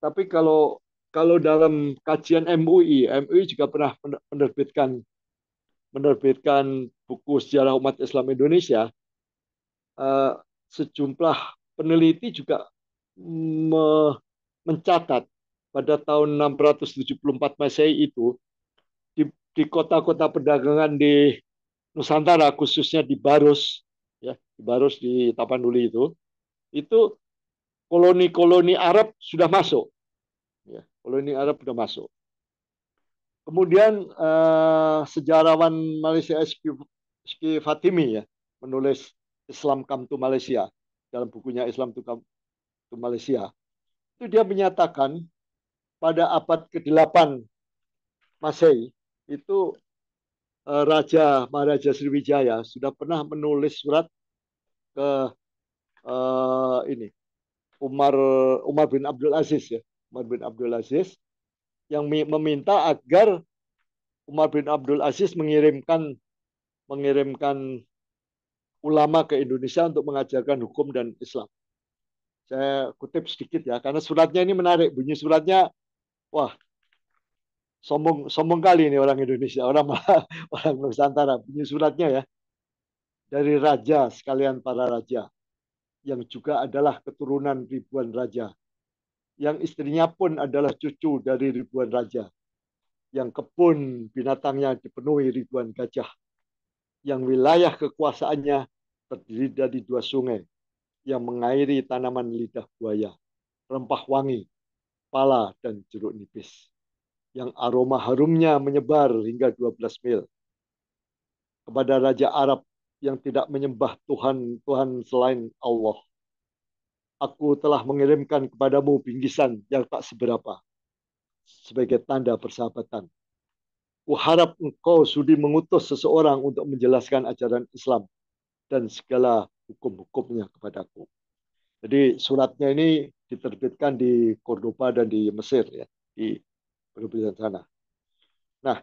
Tapi kalau kalau dalam kajian MUI juga pernah menerbitkan buku sejarah umat Islam Indonesia. eh, Sejumlah peneliti juga me- mencatat pada tahun 674 Masehi itu di, di kota-kota perdagangan di Nusantara, khususnya di Baros, ya, di Baros di Tapanuli itu koloni-koloni Arab sudah masuk, ya, koloni Arab sudah masuk. Kemudian sejarawan Malaysia Ski Fatimi, ya, menulis Islam Come to Malaysia dalam bukunya Islam to Come to Malaysia. Itu dia menyatakan pada abad ke-8 Masehi itu Raja Maharaja Sriwijaya sudah pernah menulis surat ke ini Umar Umar bin Abdul Aziz, ya, Umar bin Abdul Aziz yang meminta agar Umar bin Abdul Aziz mengirimkan ulama ke Indonesia untuk mengajarkan hukum dan Islam. Saya kutip sedikit ya, karena suratnya ini menarik. Bunyi suratnya, wah, sombong sombong kali ini orang Indonesia, orang orang Nusantara. Bunyi suratnya ya, dari raja sekalian para raja, yang juga adalah keturunan ribuan raja, yang istrinya pun adalah cucu dari ribuan raja, yang kebun binatangnya dipenuhi ribuan gajah, yang wilayah kekuasaannya terdiri dari dua sungai yang mengairi tanaman lidah buaya, rempah wangi, pala, dan jeruk nipis, yang aroma harumnya menyebar hingga 12 mil. Kepada Raja Arab yang tidak menyembah Tuhan selain Allah, aku telah mengirimkan kepadamu bingkisan yang tak seberapa sebagai tanda persahabatan. Kuharap engkau sudi mengutus seseorang untuk menjelaskan ajaran Islam dan segala hukum-hukumnya kepadaku. Jadi suratnya ini diterbitkan di Cordoba dan di Mesir, ya, di penerbitan sana. Nah,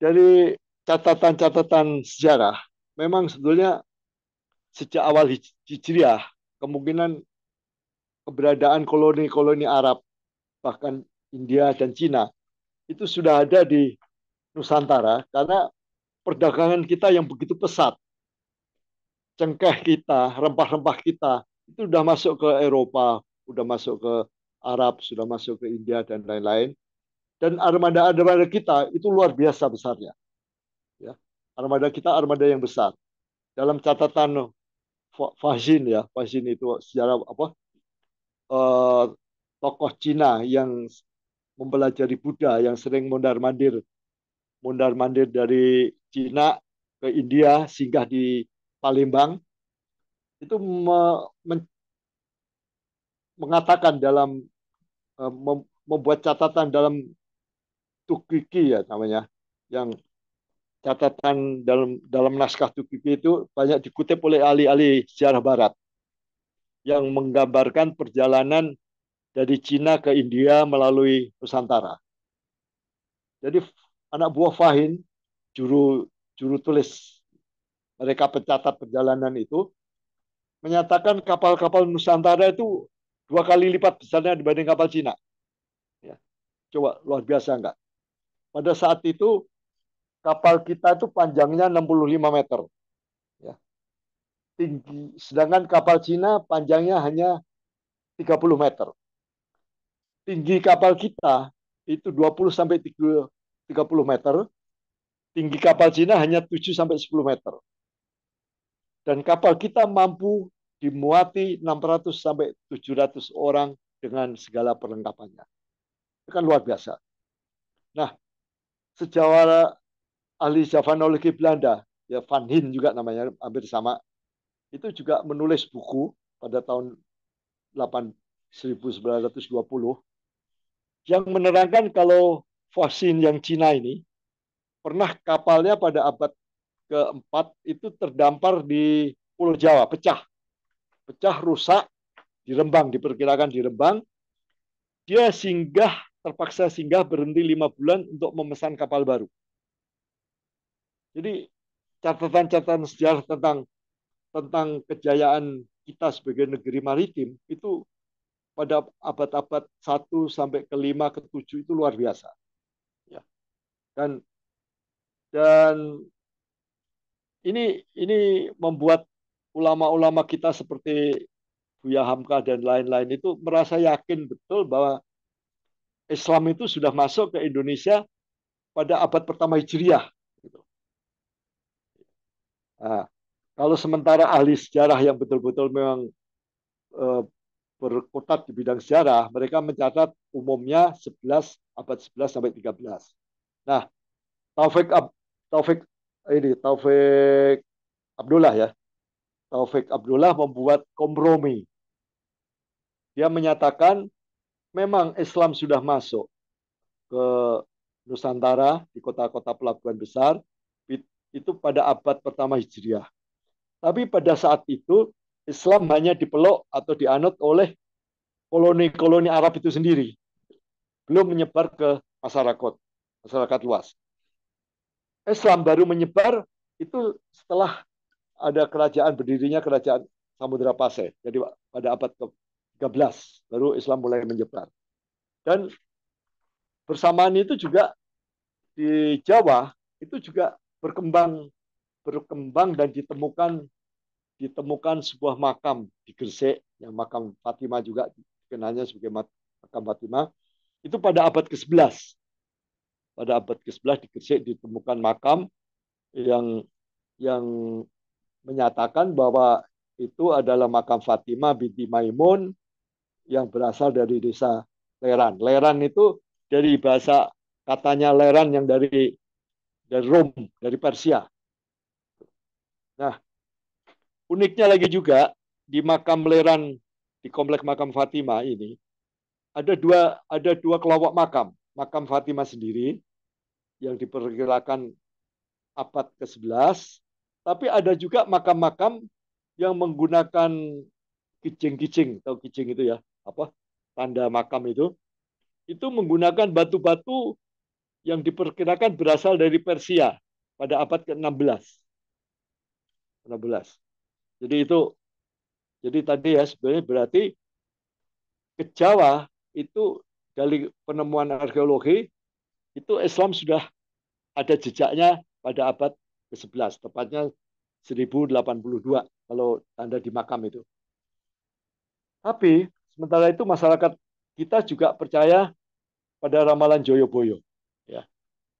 dari catatan-catatan sejarah, memang sebetulnya sejak awal Hijriah, kemungkinan keberadaan koloni-koloni Arab, bahkan India dan Cina, itu sudah ada di Nusantara karena perdagangan kita yang begitu pesat, cengkeh kita, rempah-rempah kita, itu sudah masuk ke Eropa, sudah masuk ke Arab, sudah masuk ke India, dan lain-lain. Dan armada-armada kita itu luar biasa besarnya. Ya. Armada kita armada yang besar. Dalam catatan Fahzin, ya, Fahzin itu sejarah apa? Eh, Tokoh Cina yang mempelajari Buddha, yang sering mondar-mandir dari Cina ke India, singgah di Palembang, itu mengatakan membuat catatan dalam Tukiki, ya namanya, yang catatan dalam naskah Tukiki itu banyak dikutip oleh ahli-ahli sejarah Barat yang menggambarkan perjalanan dari Cina ke India melalui Nusantara. Jadi anak buah Fahim, juru juru tulis mereka pencatat perjalanan itu, menyatakan kapal-kapal Nusantara itu dua kali lipat besarnya dibanding kapal Cina. Ya, coba luar biasa enggak? Pada saat itu kapal kita itu panjangnya 65 meter. Ya, tinggi, sedangkan kapal Cina panjangnya hanya 30 meter. Tinggi kapal kita itu 20 sampai 30 meter, tinggi kapal Cina hanya 7 sampai 10 meter. Dan kapal kita mampu dimuati 600 sampai 700 orang dengan segala perlengkapannya. Itu kan luar biasa. Nah, sejawara ahli Javanologi Belanda, ya Van Hin juga namanya, hampir sama, itu juga menulis buku pada tahun 1920 yang menerangkan kalau Fosin yang Cina ini pernah kapalnya pada abad keempat itu terdampar di Pulau Jawa, pecah, rusak di Rembang, diperkirakan di Rembang. Dia terpaksa singgah berhenti 5 bulan untuk memesan kapal baru. Jadi catatan-catatan sejarah tentang tentang kejayaan kita sebagai negeri maritim itu pada abad-abad 1 sampai ke 5 ke 7 itu luar biasa. Ya. Dan dan ini membuat ulama-ulama kita seperti Buya Hamka dan lain-lain itu merasa yakin betul bahwa Islam itu sudah masuk ke Indonesia pada abad pertama Hijriah. Gitu. Nah, kalau sementara ahli sejarah yang betul-betul memang eh, berkutat di bidang sejarah, mereka mencatat umumnya 11 abad 11 sampai 13. Nah, Taufik Ab, Taufik Taufik Abdullah ya. Taufik Abdullah membuat kompromi. Dia menyatakan memang Islam sudah masuk ke Nusantara di kota-kota pelabuhan besar itu pada abad pertama Hijriah. Tapi pada saat itu Islam hanya dipeluk atau dianut oleh koloni-koloni Arab itu sendiri, belum menyebar ke masyarakat masyarakat luas. Islam baru menyebar itu setelah ada kerajaan berdirinya kerajaan Samudra Pasai. Jadi pada abad ke-13 baru Islam mulai menyebar. Dan bersamaan itu juga di Jawa itu juga berkembang berkembang dan ditemukan sebuah makam di Gresik yang makam Fatimah juga dikenalnya sebagai makam Fatimah itu pada abad ke-11. Pada abad ke-11 di Gresik ditemukan makam yang yang menyatakan bahwa itu adalah makam Fatimah binti Maimun yang berasal dari desa Leran. Leran itu dari bahasa katanya Leran yang dari Rom, dari Persia. Nah, uniknya lagi juga di makam Leran di komplek makam Fatimah ini ada dua kelompok makam. Makam Fatimah sendiri yang diperkirakan abad ke-11, tapi ada juga makam-makam yang menggunakan kijing-kijing atau kijing itu ya, apa? Tanda makam itu menggunakan batu-batu yang diperkirakan berasal dari Persia pada abad ke-16. 16. Jadi jadi tadi ya sebenarnya berarti ke Jawa itu dari penemuan arkeologi itu Islam sudah ada jejaknya pada abad ke-11, tepatnya 1082 kalau tanda di makam itu. Tapi sementara itu masyarakat kita juga percaya pada ramalan Joyoboyo. Ya.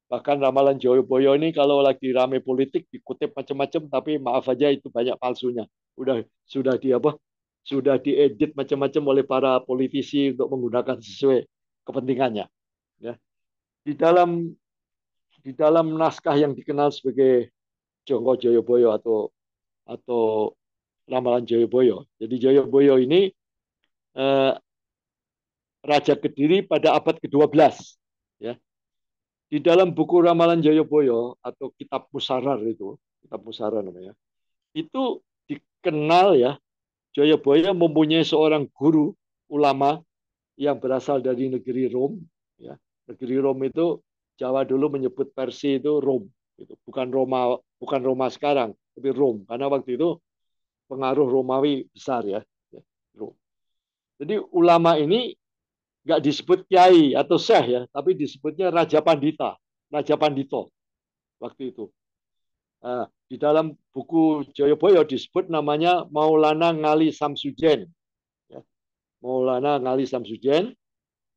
Bahkan ramalan Joyoboyo ini kalau lagi rame politik dikutip macam-macam, tapi maaf aja itu banyak palsunya. Sudah di apa? Sudah diedit macam-macam oleh para politisi untuk menggunakan sesuai kepentingannya. Ya. Di dalam di dalam naskah yang dikenal sebagai Jongko Joyoboyo atau ramalan Joyoboyo. Jadi Joyoboyo ini eh, Raja Kediri pada abad ke-12. Ya. Di dalam buku ramalan Joyoboyo atau kitab Musarar itu, kitab Musarar namanya, itu dikenal ya Joyoboyo mempunyai seorang guru ulama yang berasal dari negeri Rom. Ya. Negeri Rom itu Jawa dulu menyebut Persia itu Rom, itu bukan Roma sekarang, tapi Rom karena waktu itu pengaruh Romawi besar ya. Ya, Rom. Jadi ulama ini nggak disebut kiai atau syekh ya, tapi disebutnya Raja Pandita, Raja Pandito waktu itu. Nah, di dalam buku Joyoboyo disebut namanya Maulana Ngali Samsujen. Ya, Maulana Ngali Samsujen.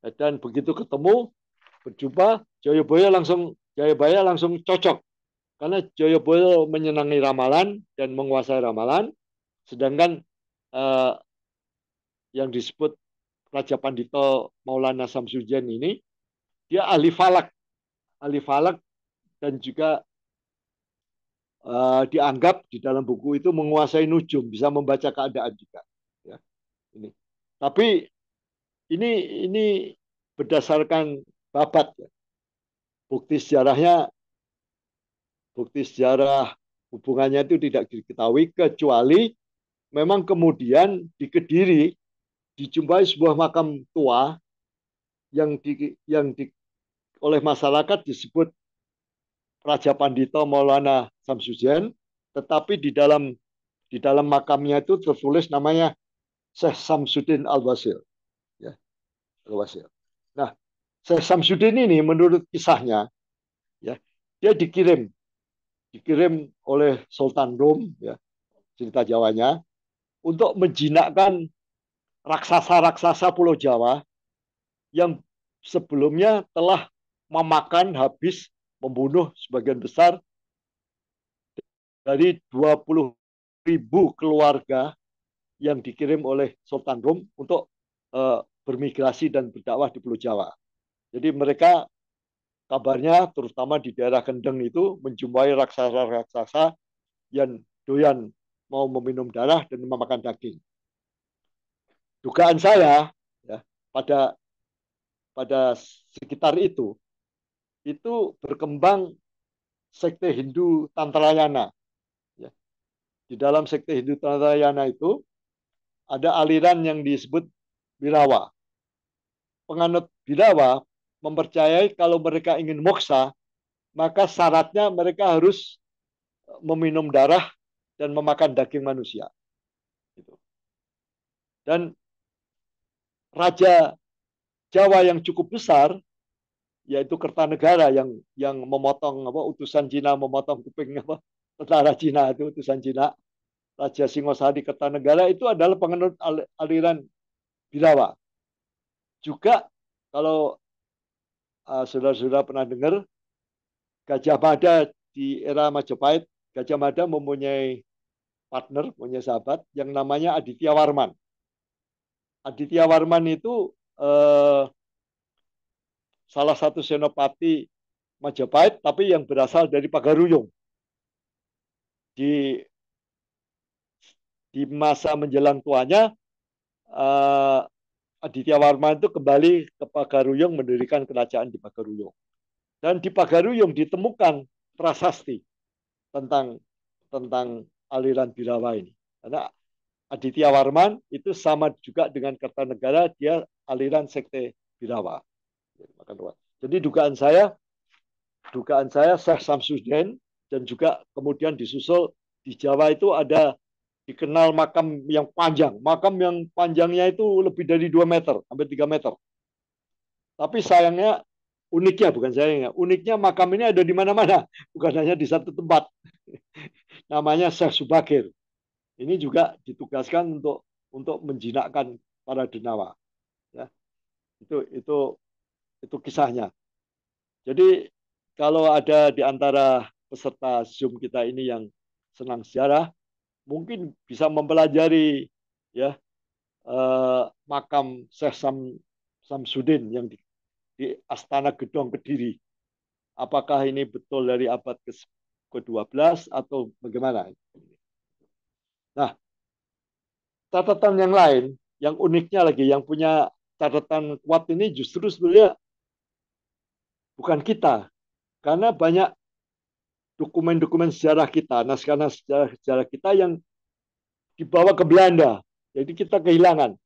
Dan begitu ketemu, berjumpa, Joyoboyo langsung cocok. Karena Joyoboyo menyenangi ramalan dan menguasai ramalan, sedangkan eh, yang disebut Raja Pandito Maulana Samsujen ini, dia ahli falak dan juga dianggap di dalam buku itu menguasai nujum, bisa membaca keadaan juga. Ya, ini. Tapi ini ini berdasarkan babat. Ya. Bukti sejarahnya, bukti sejarah hubungannya itu tidak diketahui kecuali memang kemudian di Kediri dijumpai sebuah makam tua yang oleh masyarakat disebut Raja Pandito Maulana Samsujen, tetapi di dalam makamnya itu tertulis namanya Syekh Samsudin Al-Wasir. Ya, Al-Wasir. Nah, Syekh Samsudin ini menurut kisahnya, ya, dia dikirim oleh Sultan Rom, ya, cerita Jawanya, untuk menjinakkan raksasa-raksasa Pulau Jawa yang sebelumnya telah memakan habis, membunuh sebagian besar dari 20.000 keluarga yang dikirim oleh Sultan Rom untuk bermigrasi dan berdakwah di Pulau Jawa. Jadi mereka kabarnya terutama di daerah Kendeng itu menjumpai raksasa-raksasa yang doyan mau meminum darah dan memakan daging. Dugaan saya, ya, pada pada sekitar itu berkembang sekte Hindu Tantrayana. Ya. Di dalam sekte Hindu Tantrayana itu ada aliran yang disebut Birawa. Penganut Birawa mempercayai kalau mereka ingin moksa, maka syaratnya mereka harus meminum darah dan memakan daging manusia. Dan raja Jawa yang cukup besar, yaitu Kertanegara yang memotong utusan Cina memotong kuping tentara Cina itu utusan Cina, Raja Singosari Kertanegara itu adalah penganut aliran Birawa. Juga kalau saudara-saudara pernah dengar Gajah Mada di era Majapahit, Gajah Mada mempunyai partner, punya sahabat yang namanya Aditya Warman. Aditya Warman itu salah satu senopati Majapahit, tapi yang berasal dari Pagaruyung. Di masa menjelang tuanya, Aditya Warman itu kembali ke Pagaruyung mendirikan kerajaan di Pagaruyung. Dan di Pagaruyung ditemukan prasasti tentang aliran Birawa ini. Karena Aditya Warman itu sama juga dengan Kertanegara, dia aliran sekte Birawa. Jadi dugaan saya Syekh Samsudin dan juga kemudian disusul di Jawa itu ada dikenal makam yang panjang. Makam yang panjangnya itu lebih dari 2 meter, sampai 3 meter. Tapi sayangnya, uniknya makam ini ada di mana-mana, bukan hanya di satu tempat. Namanya Syekh Subakir. Ini juga ditugaskan untuk menjinakkan para denawa. Ya, itu kisahnya. Jadi kalau ada di antara peserta Zoom kita ini yang senang sejarah, mungkin bisa mempelajari ya makam Syekh Samsudin yang di Astana Gedong Kediri. Apakah ini betul dari abad ke-12 atau bagaimana? Nah, catatan yang lain, yang uniknya lagi, yang punya catatan kuat ini justru sebenarnya bukan kita, karena banyak dokumen-dokumen sejarah kita, naskah-naskah sejarah kita yang dibawa ke Belanda. Jadi kita kehilangan.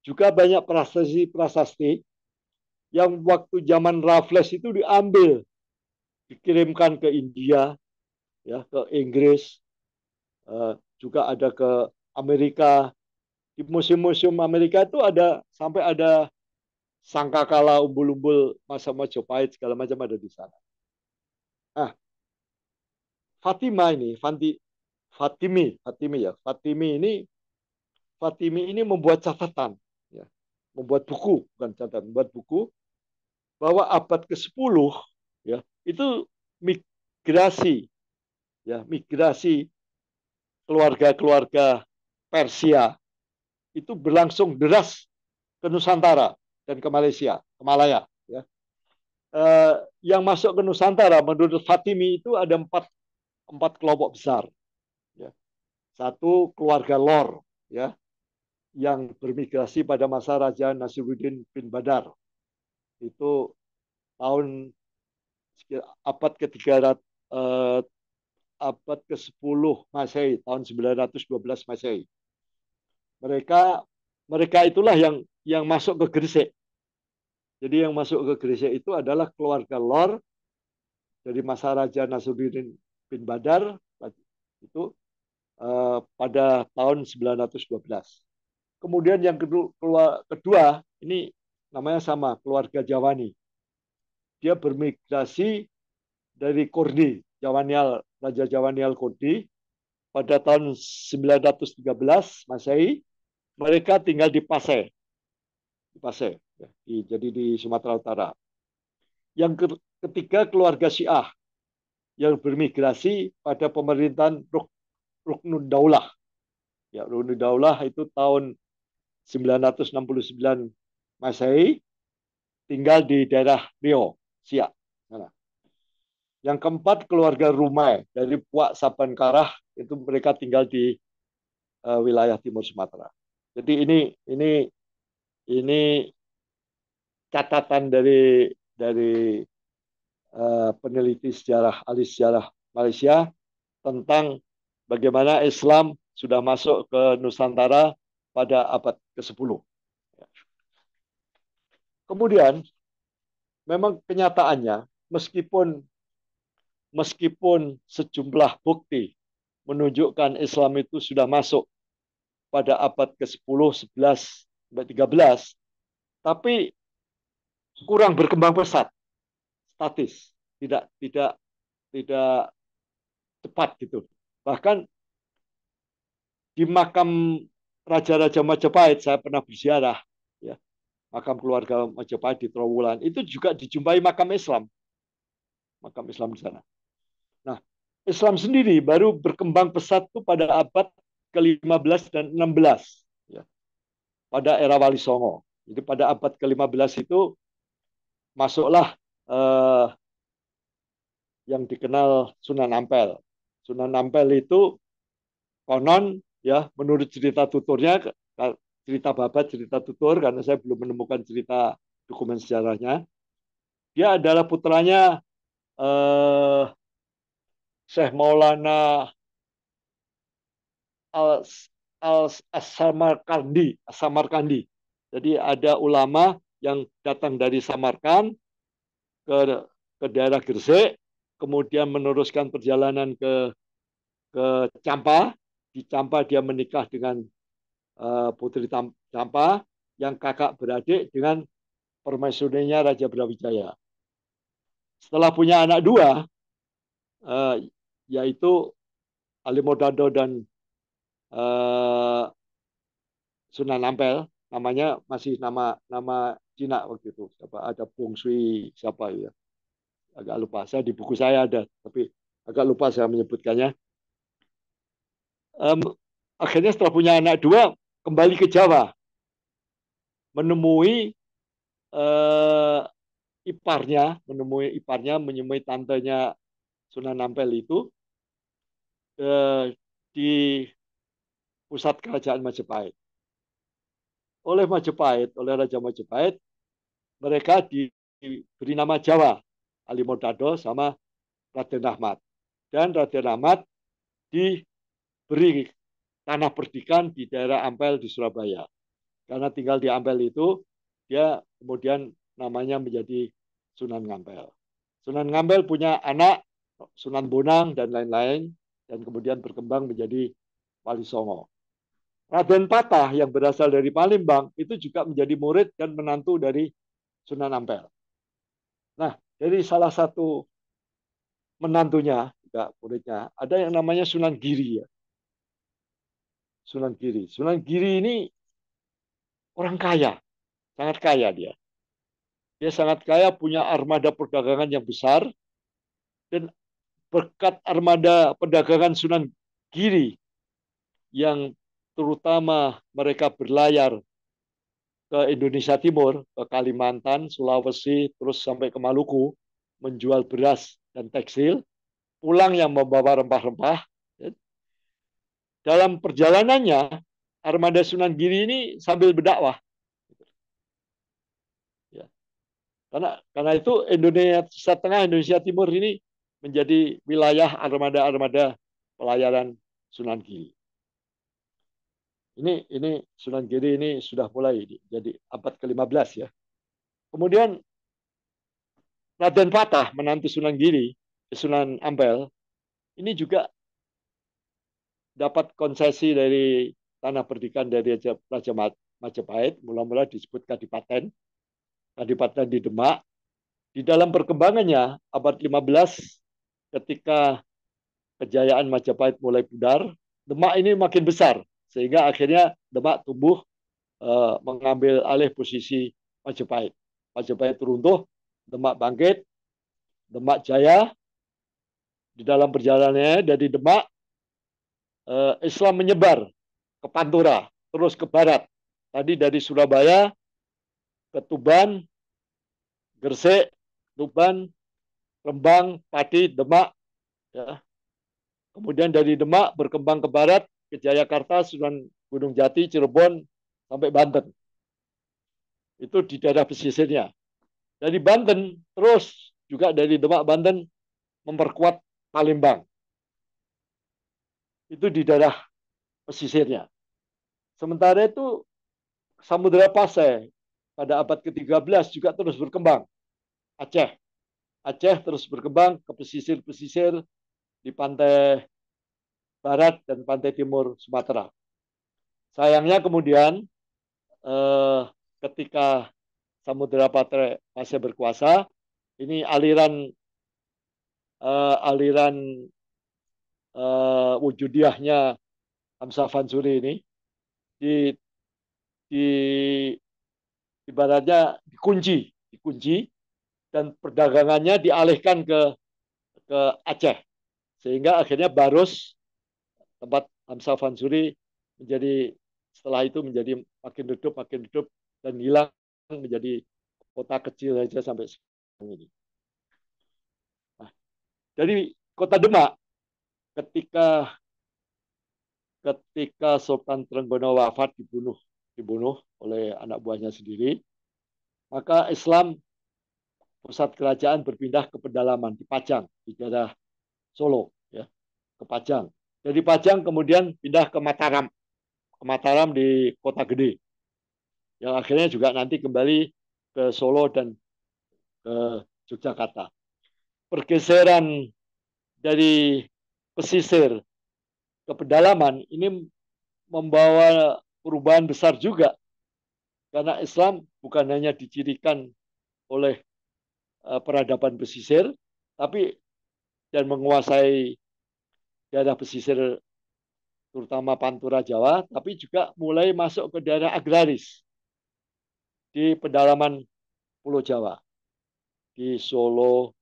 Juga banyak prasasti-prasasti yang waktu zaman Raffles itu diambil, dikirimkan ke India, ya, ke Inggris, juga ada ke Amerika. Di museum-museum Amerika itu ada sampai ada sangkakala, umbul-umbul masa Majapahit segala macam ada di sana. Nah, Fatima ini, Fatimi ini membuat catatan, ya, membuat buku, bukan catatan, membuat buku bahwa abad ke-10 ya itu migrasi, ya, migrasi keluarga-keluarga Persia itu berlangsung deras ke Nusantara dan ke Malaysia, ke Malaya. Ya. Yang masuk ke Nusantara menurut Fatimi itu ada empat kelompok besar. Ya. Satu keluarga Lor, ya, yang bermigrasi pada masa Raja Nasiruddin bin Badar. Itu tahun abad ke-300 abad ke-10 Masehi, tahun 912 Masehi. Mereka itulah yang masuk ke Gresik. Jadi yang masuk ke Gresik itu adalah keluarga Lor dari masa Raja Nasruddin bin Badar itu pada tahun 912. Kemudian yang kedua ini namanya sama, keluarga Jawani. Dia bermigrasi dari Kordi, Raja Jawanial Kordi pada tahun 913 Masehi. Mereka tinggal di Pasai, ya, jadi di Sumatera Utara. Yang ketiga keluarga Syiah yang bermigrasi pada pemerintahan Ruknud Daulah. Ya, Ruknud Daulah itu tahun 969 Masehi, tinggal di daerah Riau, Siak. Nah, yang keempat keluarga Rumai dari Puak Sabankarah, itu mereka tinggal di wilayah timur Sumatera. Jadi ini catatan dari peneliti sejarah ahli sejarah Malaysia tentang bagaimana Islam sudah masuk ke Nusantara pada abad ke-10. Kemudian memang kenyataannya meskipun meskipun sejumlah bukti menunjukkan Islam itu sudah masuk pada abad ke-10, 11, sampai 13, tapi kurang berkembang pesat, statis, tidak tidak cepat gitu. Bahkan di makam raja-raja Majapahit saya pernah berziarah, ya, makam keluarga Majapahit di Trowulan itu juga dijumpai makam Islam di sana. Nah, Islam sendiri baru berkembang pesat itu pada abad ke-15 dan 16, ya, pada era Wali Songo. Jadi pada abad ke-15 itu masuklah yang dikenal Sunan Ampel. Sunan Ampel itu konon, ya, menurut cerita tuturnya, cerita babat, cerita tutur, karena saya belum menemukan cerita dokumen sejarahnya, dia adalah putranya eh, Syekh Maulana al al Samarkandi. Jadi ada ulama yang datang dari Samarkand ke daerah Gresik, kemudian meneruskan perjalanan ke Campa. Di Campa dia menikah dengan Putri Campa yang kakak beradik dengan permaisurinya Raja Brawijaya. Setelah punya anak dua, yaitu Ali Modado dan Sunan Ampel, namanya masih nama nama Cina waktu itu. Ada Bung Sui siapa ya? Agak lupa. Saya di buku saya ada, tapi agak lupa saya menyebutkannya. Um, Akhirnya setelah punya anak dua, kembali ke Jawa, menemui uh, menemui tantenya Sunan Ampel itu di pusat kerajaan Majapahit. Oleh Raja Majapahit, mereka diberi nama Jawa, Ali Modado sama Raden Ahmad. Dan Raden Ahmad diberi tanah perdikan di daerah Ampel di Surabaya. Karena tinggal di Ampel itu, dia kemudian namanya menjadi Sunan Ngampel. Sunan Ngampel punya anak, Sunan Bonang, dan lain-lain, dan kemudian berkembang menjadi Wali Songo. Raden Patah yang berasal dari Palembang itu juga menjadi murid dan menantu dari Sunan Ampel. Nah, dari salah satu menantunya, juga muridnya, ada yang namanya Sunan Giri, ya. Sunan Giri. Sunan Giri ini orang kaya, sangat kaya dia. Dia sangat kaya, punya armada perdagangan yang besar, dan berkat armada perdagangan Sunan Giri yang terutama mereka berlayar ke Indonesia Timur, ke Kalimantan, Sulawesi, terus sampai ke Maluku, menjual beras dan tekstil, pulang yang membawa rempah-rempah. Dalam perjalanannya, armada Sunan Giri ini sambil berdakwah. Ya. Karena itu Indonesia Tengah, Indonesia Timur ini menjadi wilayah armada-armada pelayaran Sunan Giri. Ini Sunan Giri ini sudah mulai jadi abad ke-15, ya. Kemudian Raden Patah, menantu Sunan Giri, Sunan Ampel, ini juga dapat konsesi dari tanah perdikan dari Raja Majapahit, mula-mula disebut Kadipaten, Kadipaten di Demak. Di dalam perkembangannya abad 15 ketika kejayaan Majapahit mulai pudar, Demak ini makin besar sehingga akhirnya Demak tumbuh mengambil alih posisi Majapahit. Majapahit runtuh, Demak bangkit, Demak jaya. Di dalam perjalanannya dari Demak, Islam menyebar ke Pantura, terus ke barat. Tadi dari Surabaya ke Tuban, Gresik, Tuban, Rembang, Pati, Demak. Ya. Kemudian dari Demak berkembang ke barat, ke Jayakarta, Sunan Gunung Jati, Cirebon, sampai Banten. Itu di daerah pesisirnya. Dari Banten, terus juga dari Demak, Banten, memperkuat Palembang. Itu di daerah pesisirnya. Sementara itu Samudra Pasai pada abad ke-13 juga terus berkembang. Aceh. Aceh terus berkembang ke pesisir-pesisir di pantai barat dan pantai timur Sumatera. Sayangnya kemudian eh, ketika Samudra Pasai berkuasa, ini aliran wujudiahnya Hamzah Fansuri ini di, di ibaratnya dikunci dan perdagangannya dialihkan ke Aceh sehingga akhirnya Baros tempat Hamzah Fansuri menjadi setelah itu menjadi makin redup dan hilang menjadi kota kecil saja sampai sekarang ini. Nah, dari kota Demak ketika ketika Sultan Trenggono wafat dibunuh oleh anak buahnya sendiri, maka Islam pusat kerajaan berpindah ke pedalaman di Pajang di daerah Solo ya, ke Pajang. Dari Pajang kemudian pindah ke Mataram di Kota Gede yang akhirnya juga nanti kembali ke Solo dan ke Yogyakarta. Pergeseran dari pesisir ke pedalaman ini membawa perubahan besar juga karena Islam bukan hanya dicirikan oleh peradaban pesisir, tapi dan menguasai daerah pesisir terutama Pantura Jawa, tapi juga mulai masuk ke daerah agraris di pedalaman Pulau Jawa, di Solo,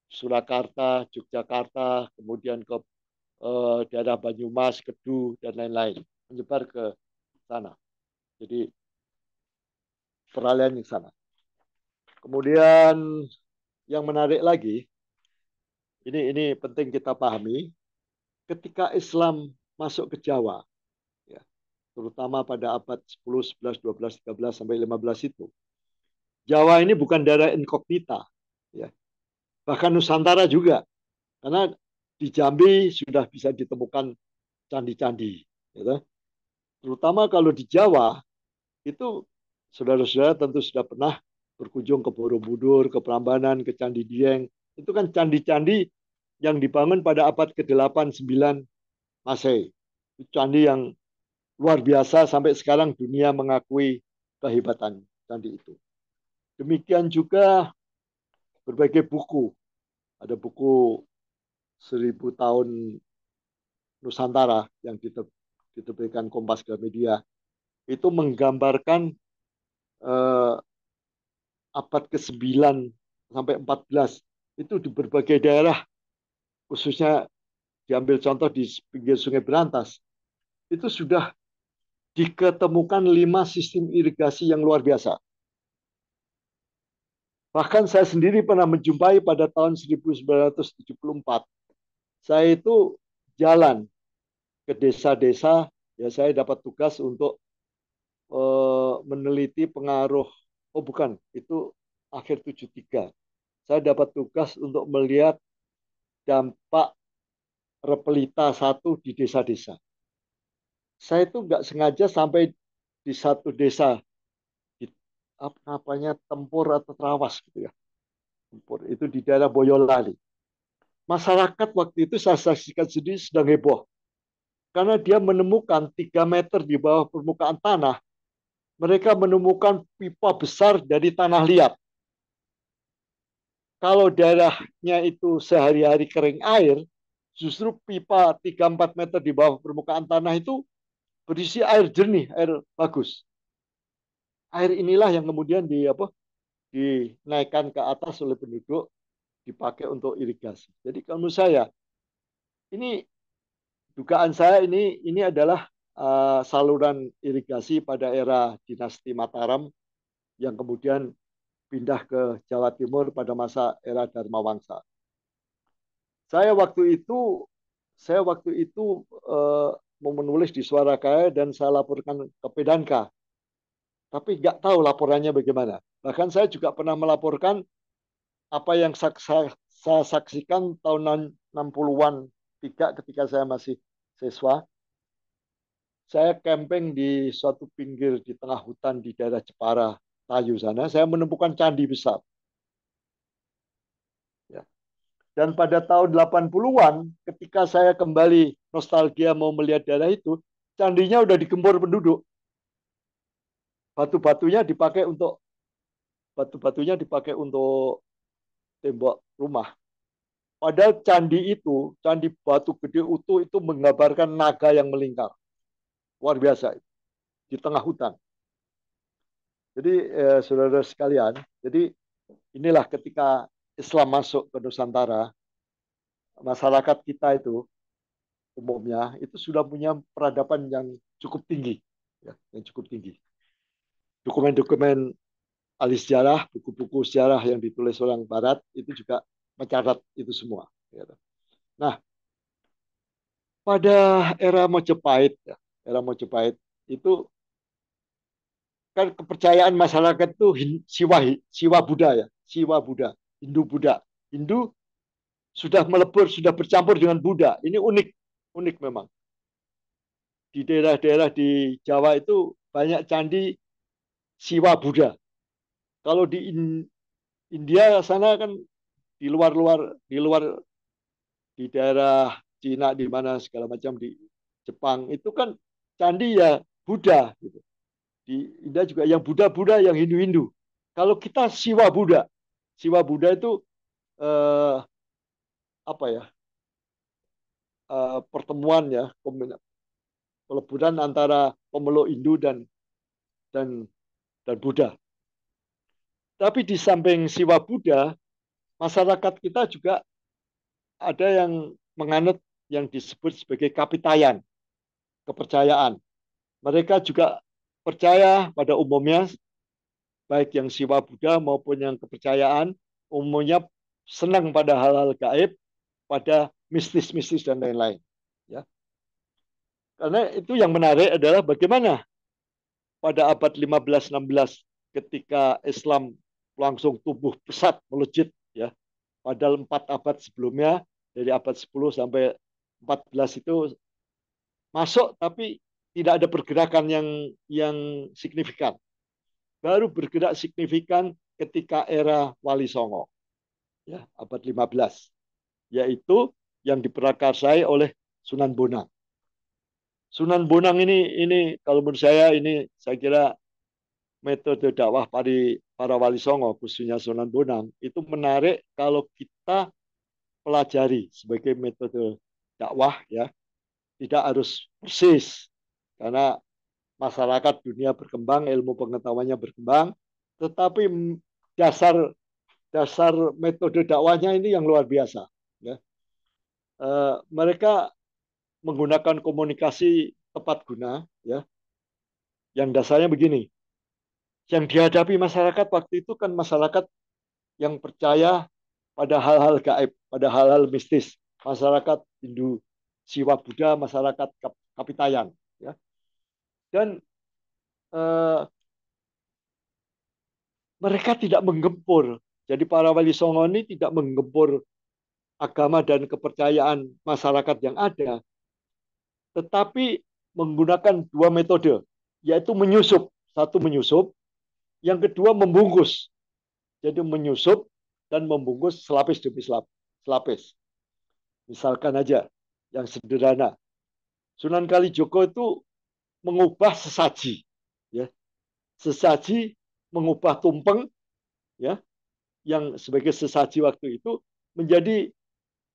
Surakarta, Yogyakarta, kemudian ke daerah Banyumas, Kedu, dan lain-lain, menyebar ke sana. Jadi peralihan di sana. Kemudian yang menarik lagi, ini penting kita pahami, ketika Islam masuk ke Jawa, ya, terutama pada abad 10, 11, 12, 13 sampai 15 itu, Jawa ini bukan daerah inkognita, ya. Bahkan Nusantara juga, karena di Jambi sudah bisa ditemukan candi-candi, gitu. Terutama kalau di Jawa itu saudara-saudara tentu sudah pernah berkunjung ke Borobudur, ke Prambanan, ke Candi Dieng. Itu kan candi-candi yang dibangun pada abad ke-8, 9 Masehi. Itu candi yang luar biasa sampai sekarang dunia mengakui kehebatan candi itu. Demikian juga berbagai buku. Ada buku 1000 tahun Nusantara yang diterbitkan Kompas Gramedia. Itu menggambarkan eh, abad ke-9 sampai 14 itu di berbagai daerah, khususnya diambil contoh di pinggir Sungai Berantas, itu sudah diketemukan 5 sistem irigasi yang luar biasa. Bahkan saya sendiri pernah menjumpai pada tahun 1974. Saya itu jalan ke desa-desa, ya saya dapat tugas untuk meneliti pengaruh, oh bukan, itu akhir 73. Saya dapat tugas untuk melihat dampak Repelita 1 di desa-desa. Saya itu nggak sengaja sampai di satu desa di apa namanya Tempur atau Trawas gitu ya. Tempur itu di daerah Boyolali. Masyarakat waktu itu saya saksikan sendiri sedang heboh. karena dia menemukan 3 meter di bawah permukaan tanah, mereka menemukan pipa besar dari tanah liat. Kalau daerahnya itu sehari-hari kering air, justru pipa 3-4 meter di bawah permukaan tanah itu berisi air jernih, air bagus. Air inilah yang kemudian dinaikkan ke atas oleh penduduk, dipakai untuk irigasi. Jadi kalau menurut saya, ini dugaan saya ini adalah saluran irigasi pada era dinasti Mataram yang kemudian pindah ke Jawa Timur pada masa era Dharma Wangsa. Saya waktu itu saya waktu itu uh, mau menulis di Suara Kaya dan saya laporkan ke Pedanka, tapi nggak tahu laporannya bagaimana. Bahkan saya juga pernah melaporkan apa yang saya saksikan tahun 60-an tiga ketika saya masih siswa. Saya camping di suatu pinggir di tengah hutan di daerah Jepara, Tayu sana. Saya menemukan candi besar. Ya. Dan pada tahun 80-an, ketika saya kembali nostalgia mau melihat daerah itu, candinya udah digempur penduduk. Batu-batunya dipakai untuk batu-batunya dipakai untuk tembok rumah. Padahal candi itu, candi batu gede utuh itu menggambarkan naga yang melingkar. Luar biasa di tengah hutan. Jadi saudara sekalian, jadi inilah ketika Islam masuk ke Nusantara, masyarakat kita itu umumnya itu sudah punya peradaban yang cukup tinggi, ya, yang cukup tinggi. Dokumen-dokumen ahli sejarah, buku-buku sejarah yang ditulis orang Barat itu juga mencatat itu semua. Ya. Nah, pada era Mojopahit, ya, era Mojopahit itu kan kepercayaan masyarakat itu siwa siwa Buddha ya, siwa Buddha, Hindu Buddha. Hindu sudah melebur, sudah bercampur dengan Buddha. Ini unik, unik memang. Di daerah-daerah di Jawa itu banyak candi siwa Buddha. Kalau di India sana kan di luar di daerah Cina di mana segala macam di Jepang itu kan candi ya Buddha gitu. Di India juga yang Buddha-Buddha yang Hindu-Hindu. Kalau kita Siwa Buddha itu eh, apa ya? Pertemuan ya, peleburan antara pemeluk Hindu dan dan Buddha. Tapi di samping Siwa Buddha, masyarakat kita juga ada yang menganut yang disebut sebagai kapitayan, kepercayaan. Mereka juga percaya pada umumnya, baik yang Siwa Buddha maupun yang kepercayaan, umumnya senang pada hal-hal gaib, pada mistis-mistis dan lain-lain. Ya. Karena itu yang menarik adalah bagaimana pada abad 15-16 ketika Islam langsung tumbuh pesat melejit ya. Padahal 4 abad sebelumnya dari abad 10 sampai 14 itu masuk tapi tidak ada pergerakan yang signifikan. Baru bergerak signifikan ketika era Wali Songo ya, abad 15 yaitu yang diprakarsai oleh Sunan Bonang. Sunan Bonang ini kalau menurut saya ini saya kira metode dakwah para wali songo khususnya Sunan Bonang itu menarik kalau kita pelajari sebagai metode dakwah ya, tidak harus persis karena masyarakat dunia berkembang, ilmu pengetahuannya berkembang, tetapi dasar dasar metode dakwahnya ini yang luar biasa ya. Mereka menggunakan komunikasi tepat guna ya, yang dasarnya begini, yang dihadapi masyarakat waktu itu kan masyarakat yang percaya pada hal-hal gaib, pada hal-hal mistis. Masyarakat Hindu Siwa Buddha, masyarakat Kapitayan. Ya. Dan eh, mereka tidak menggempur. Jadi para wali songo ini tidak menggempur agama dan kepercayaan masyarakat yang ada, tetapi menggunakan 2 metode, yaitu menyusup. Satu menyusup, yang kedua membungkus. Jadi menyusup dan membungkus selapis demi selapis. Misalkan aja yang sederhana. Sunan Kalijogo itu mengubah sesaji, ya, sesaji mengubah tumpeng, ya, yang sebagai sesaji waktu itu menjadi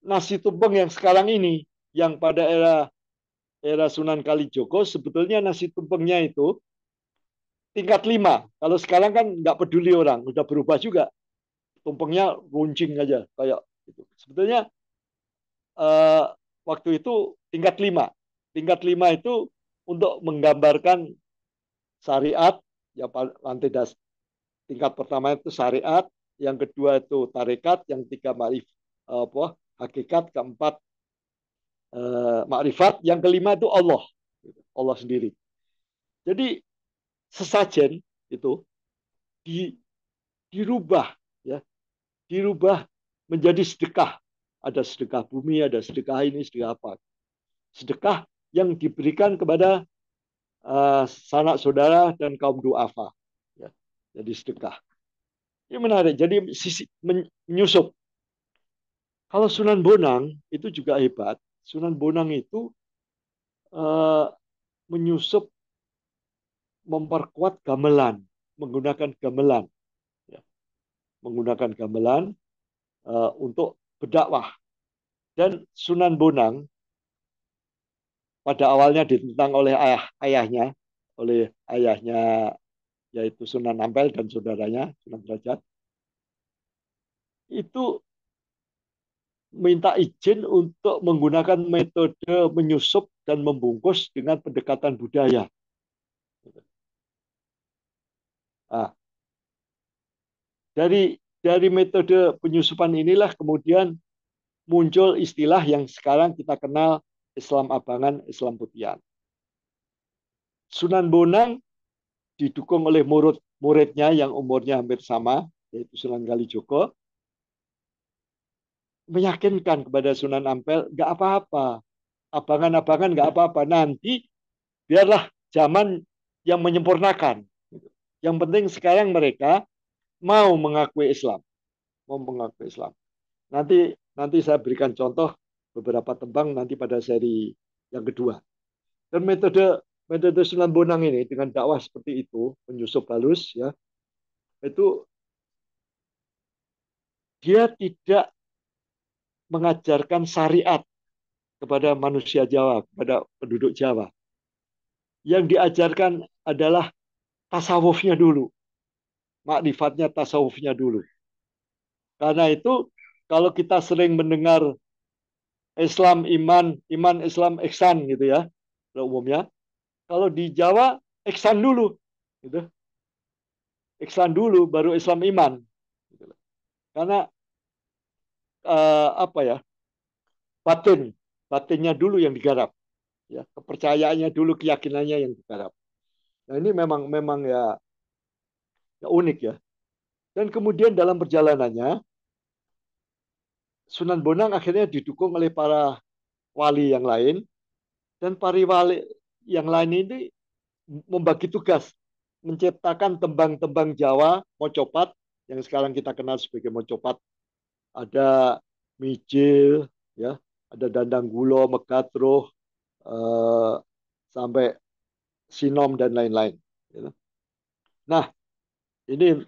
nasi tumpeng yang sekarang ini, yang pada era Sunan Kalijogo sebetulnya nasi tumpengnya itu tingkat 5. Kalau sekarang kan nggak peduli orang, udah berubah juga, tumpengnya runcing aja kayak gitu. Sebetulnya eh, waktu itu tingkat 5. Tingkat 5 itu untuk menggambarkan syariat, ya, lantai tingkat pertama itu syariat, yang kedua itu tarekat, yang tiga apa, hakikat, keempat makrifat, yang kelima itu Allah, Allah sendiri. Jadi sesajen itu di, dirubah, ya, dirubah menjadi sedekah. Ada sedekah bumi, ada sedekah ini, sedekah apa. Sedekah yang diberikan kepada sanak saudara dan kaum duafa. Ya. Jadi sedekah. Ini menarik. Jadi sisi menyusup. Kalau Sunan Bonang itu juga hebat. Sunan Bonang itu uh, menyusup, memperkuat gamelan, menggunakan gamelan, ya, menggunakan gamelan untuk berdakwah. Dan Sunan Bonang pada awalnya ditentang oleh ayahnya, oleh ayahnya yaitu Sunan Ampel dan saudaranya Sunan Derajat. Itu minta izin untuk menggunakan metode menyusup dan membungkus dengan pendekatan budaya. Nah, dari metode penyusupan inilah kemudian muncul istilah yang sekarang kita kenal Islam Abangan, Islam Putihan. Sunan Bonang didukung oleh muridnya yang umurnya hampir sama, yaitu Sunan Kalijogo, meyakinkan kepada Sunan Ampel, nggak apa-apa, abangan-abangan nggak apa-apa, nanti biarlah zaman yang menyempurnakan. Yang penting sekarang mereka mau mengakui Islam, mau mengakui Islam. Nanti nanti saya berikan contoh beberapa tembang nanti pada seri yang kedua. Dan metode metode Sunan Bonang ini dengan dakwah seperti itu, menyusup halus, ya, itu dia tidak mengajarkan syariat kepada manusia Jawa, kepada penduduk Jawa. Yang diajarkan adalah tasawufnya dulu, makrifatnya tasawufnya dulu. Karena itu kalau kita sering mendengar Islam iman, iman Islam ihsan gitu ya, umumnya. Kalau di Jawa ihsan dulu, gitu. Ihsan dulu baru Islam iman. Gitu. Karena apa ya, batin, batinnya dulu yang digarap, ya, kepercayaannya dulu, keyakinannya yang digarap. Nah ini memang memang ya unik ya. Dan kemudian dalam perjalanannya Sunan Bonang akhirnya didukung oleh para wali yang lain, dan para wali yang lain ini membagi tugas menciptakan tembang-tembang Jawa mocopat yang sekarang kita kenal sebagai mocopat. Ada mijil, ya, ada dandang gulo, megatruh, eh, sampai sinom dan lain-lain. Nah, ini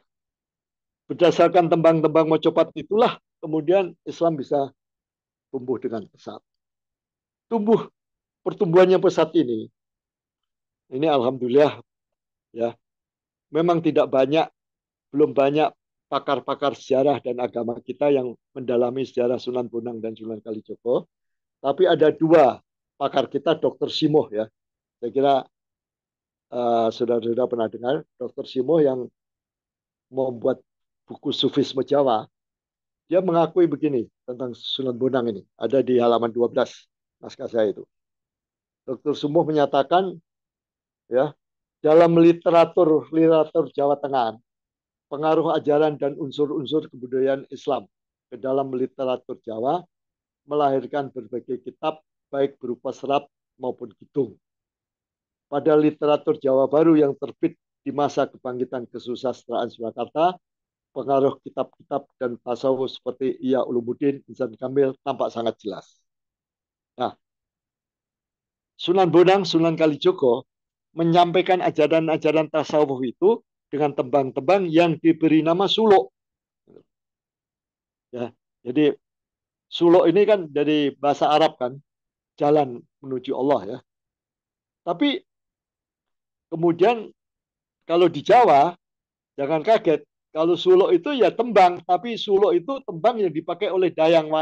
berdasarkan tembang-tembang mocopat itulah kemudian Islam bisa tumbuh dengan pesat. Tumbuh pertumbuhannya pesat ini alhamdulillah, ya, memang tidak banyak, belum banyak pakar-pakar sejarah dan agama kita yang mendalami sejarah Sunan Bonang dan Sunan Kalijogo. Tapi ada dua pakar kita, Dr. Simoh, ya. Saya kira saudara-saudara pernah dengar Dr. Simoh yang membuat buku Sufisme Jawa. Dia mengakui begini tentang Sunan Bonang ini. Ada di halaman 12 naskah saya itu. Dr. Simoh menyatakan, ya, dalam literatur literatur Jawa Tengah, pengaruh ajaran dan unsur-unsur kebudayaan Islam ke dalam literatur Jawa melahirkan berbagai kitab baik berupa serat maupun kidung. Pada literatur Jawa Baru yang terbit di masa kebangkitan kesusastraan Surakarta, pengaruh kitab-kitab dan tasawuf seperti Ihya Ulumuddin, Insan Kamil tampak sangat jelas. Nah, Sunan Bonang, Sunan Kalijogo menyampaikan ajaran-ajaran tasawuf itu dengan tembang-tembang yang diberi nama suluk. Ya, jadi suluk ini kan dari bahasa Arab kan, jalan menuju Allah ya. Tapi kemudian kalau di Jawa jangan kaget, kalau suluk itu ya tembang, tapi suluk itu tembang yang dipakai oleh dalang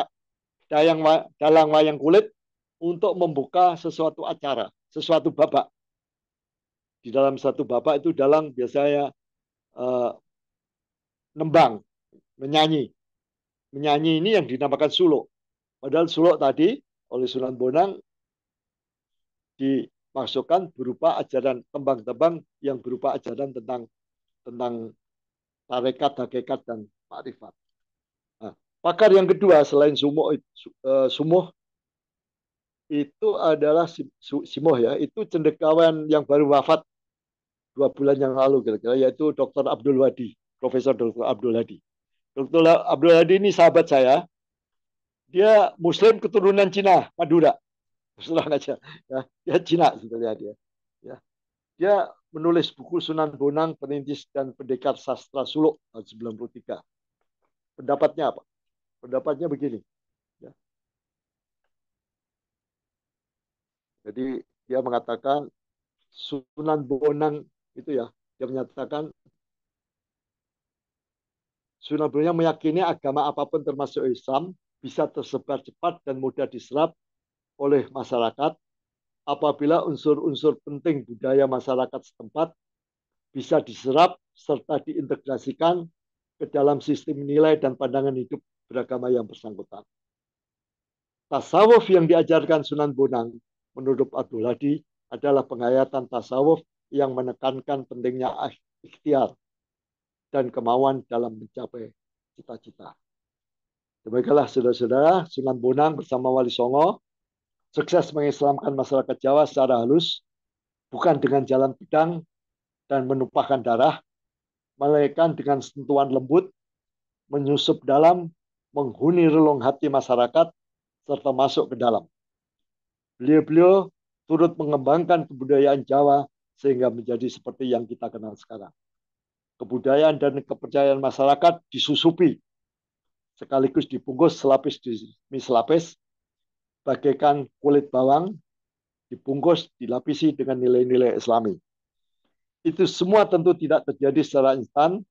wayang kulit untuk membuka sesuatu acara, sesuatu babak. Di dalam satu babak itu dalang biasanya uh, nembang, menyanyi. Menyanyi ini yang dinamakan suluk. Padahal suluk tadi oleh Sunan Bonang dimasukkan berupa ajaran tembang-tembang yang berupa ajaran tentang tentang tarekat, hakikat, dan makrifat. Nah, pakar yang kedua selain Sumuh itu adalah Simoh ya, itu cendekiawan yang baru wafat 2 bulan yang lalu kira-kira, yaitu Dr. Abdul Hadi, Profesor Dr. Abdul Hadi. Dr. Abdul Hadi ini sahabat saya, dia Muslim keturunan Cina, Madura, terang aja, ya, dia Cina sebenarnya dia. Ya. Dia menulis buku Sunan Bonang, Perintis dan Pendekar Sastra Suluk tahun 93. Pendapatnya apa? Pendapatnya begini. Ya. Jadi dia mengatakan Sunan Bonang itu ya, dia menyatakan Sunan Bonang meyakini agama apapun termasuk Islam bisa tersebar cepat dan mudah diserap oleh masyarakat apabila unsur-unsur penting budaya masyarakat setempat bisa diserap serta diintegrasikan ke dalam sistem nilai dan pandangan hidup beragama yang bersangkutan. Tasawuf yang diajarkan Sunan Bonang menurut Abdul Hadi adalah penghayatan tasawuf yang menekankan pentingnya ikhtiar dan kemauan dalam mencapai cita-cita. Demikianlah saudara-saudara, Sunan Bonang bersama Wali Songo sukses mengislamkan masyarakat Jawa secara halus, bukan dengan jalan pedang dan menumpahkan darah, melainkan dengan sentuhan lembut, menyusup dalam, menghuni relung hati masyarakat, serta masuk ke dalam. Beliau-beliau turut mengembangkan kebudayaan Jawa sehingga menjadi seperti yang kita kenal sekarang. Kebudayaan dan kepercayaan masyarakat disusupi, sekaligus dibungkus selapis demi selapis, bagaikan kulit bawang, dibungkus, dilapisi dengan nilai-nilai Islami. Itu semua tentu tidak terjadi secara instan,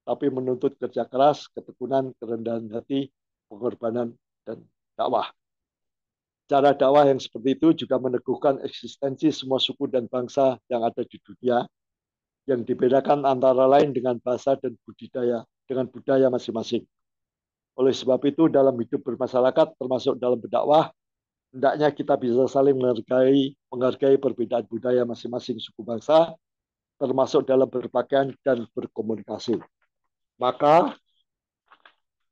tapi menuntut kerja keras, ketekunan, kerendahan hati, pengorbanan, dan dakwah. Cara dakwah yang seperti itu juga meneguhkan eksistensi semua suku dan bangsa yang ada di dunia, yang dibedakan antara lain dengan bahasa dan budaya masing-masing. Oleh sebab itu, dalam hidup bermasyarakat, termasuk dalam berdakwah, hendaknya kita bisa saling menghargai perbedaan budaya masing-masing suku bangsa, termasuk dalam berpakaian dan berkomunikasi. Maka,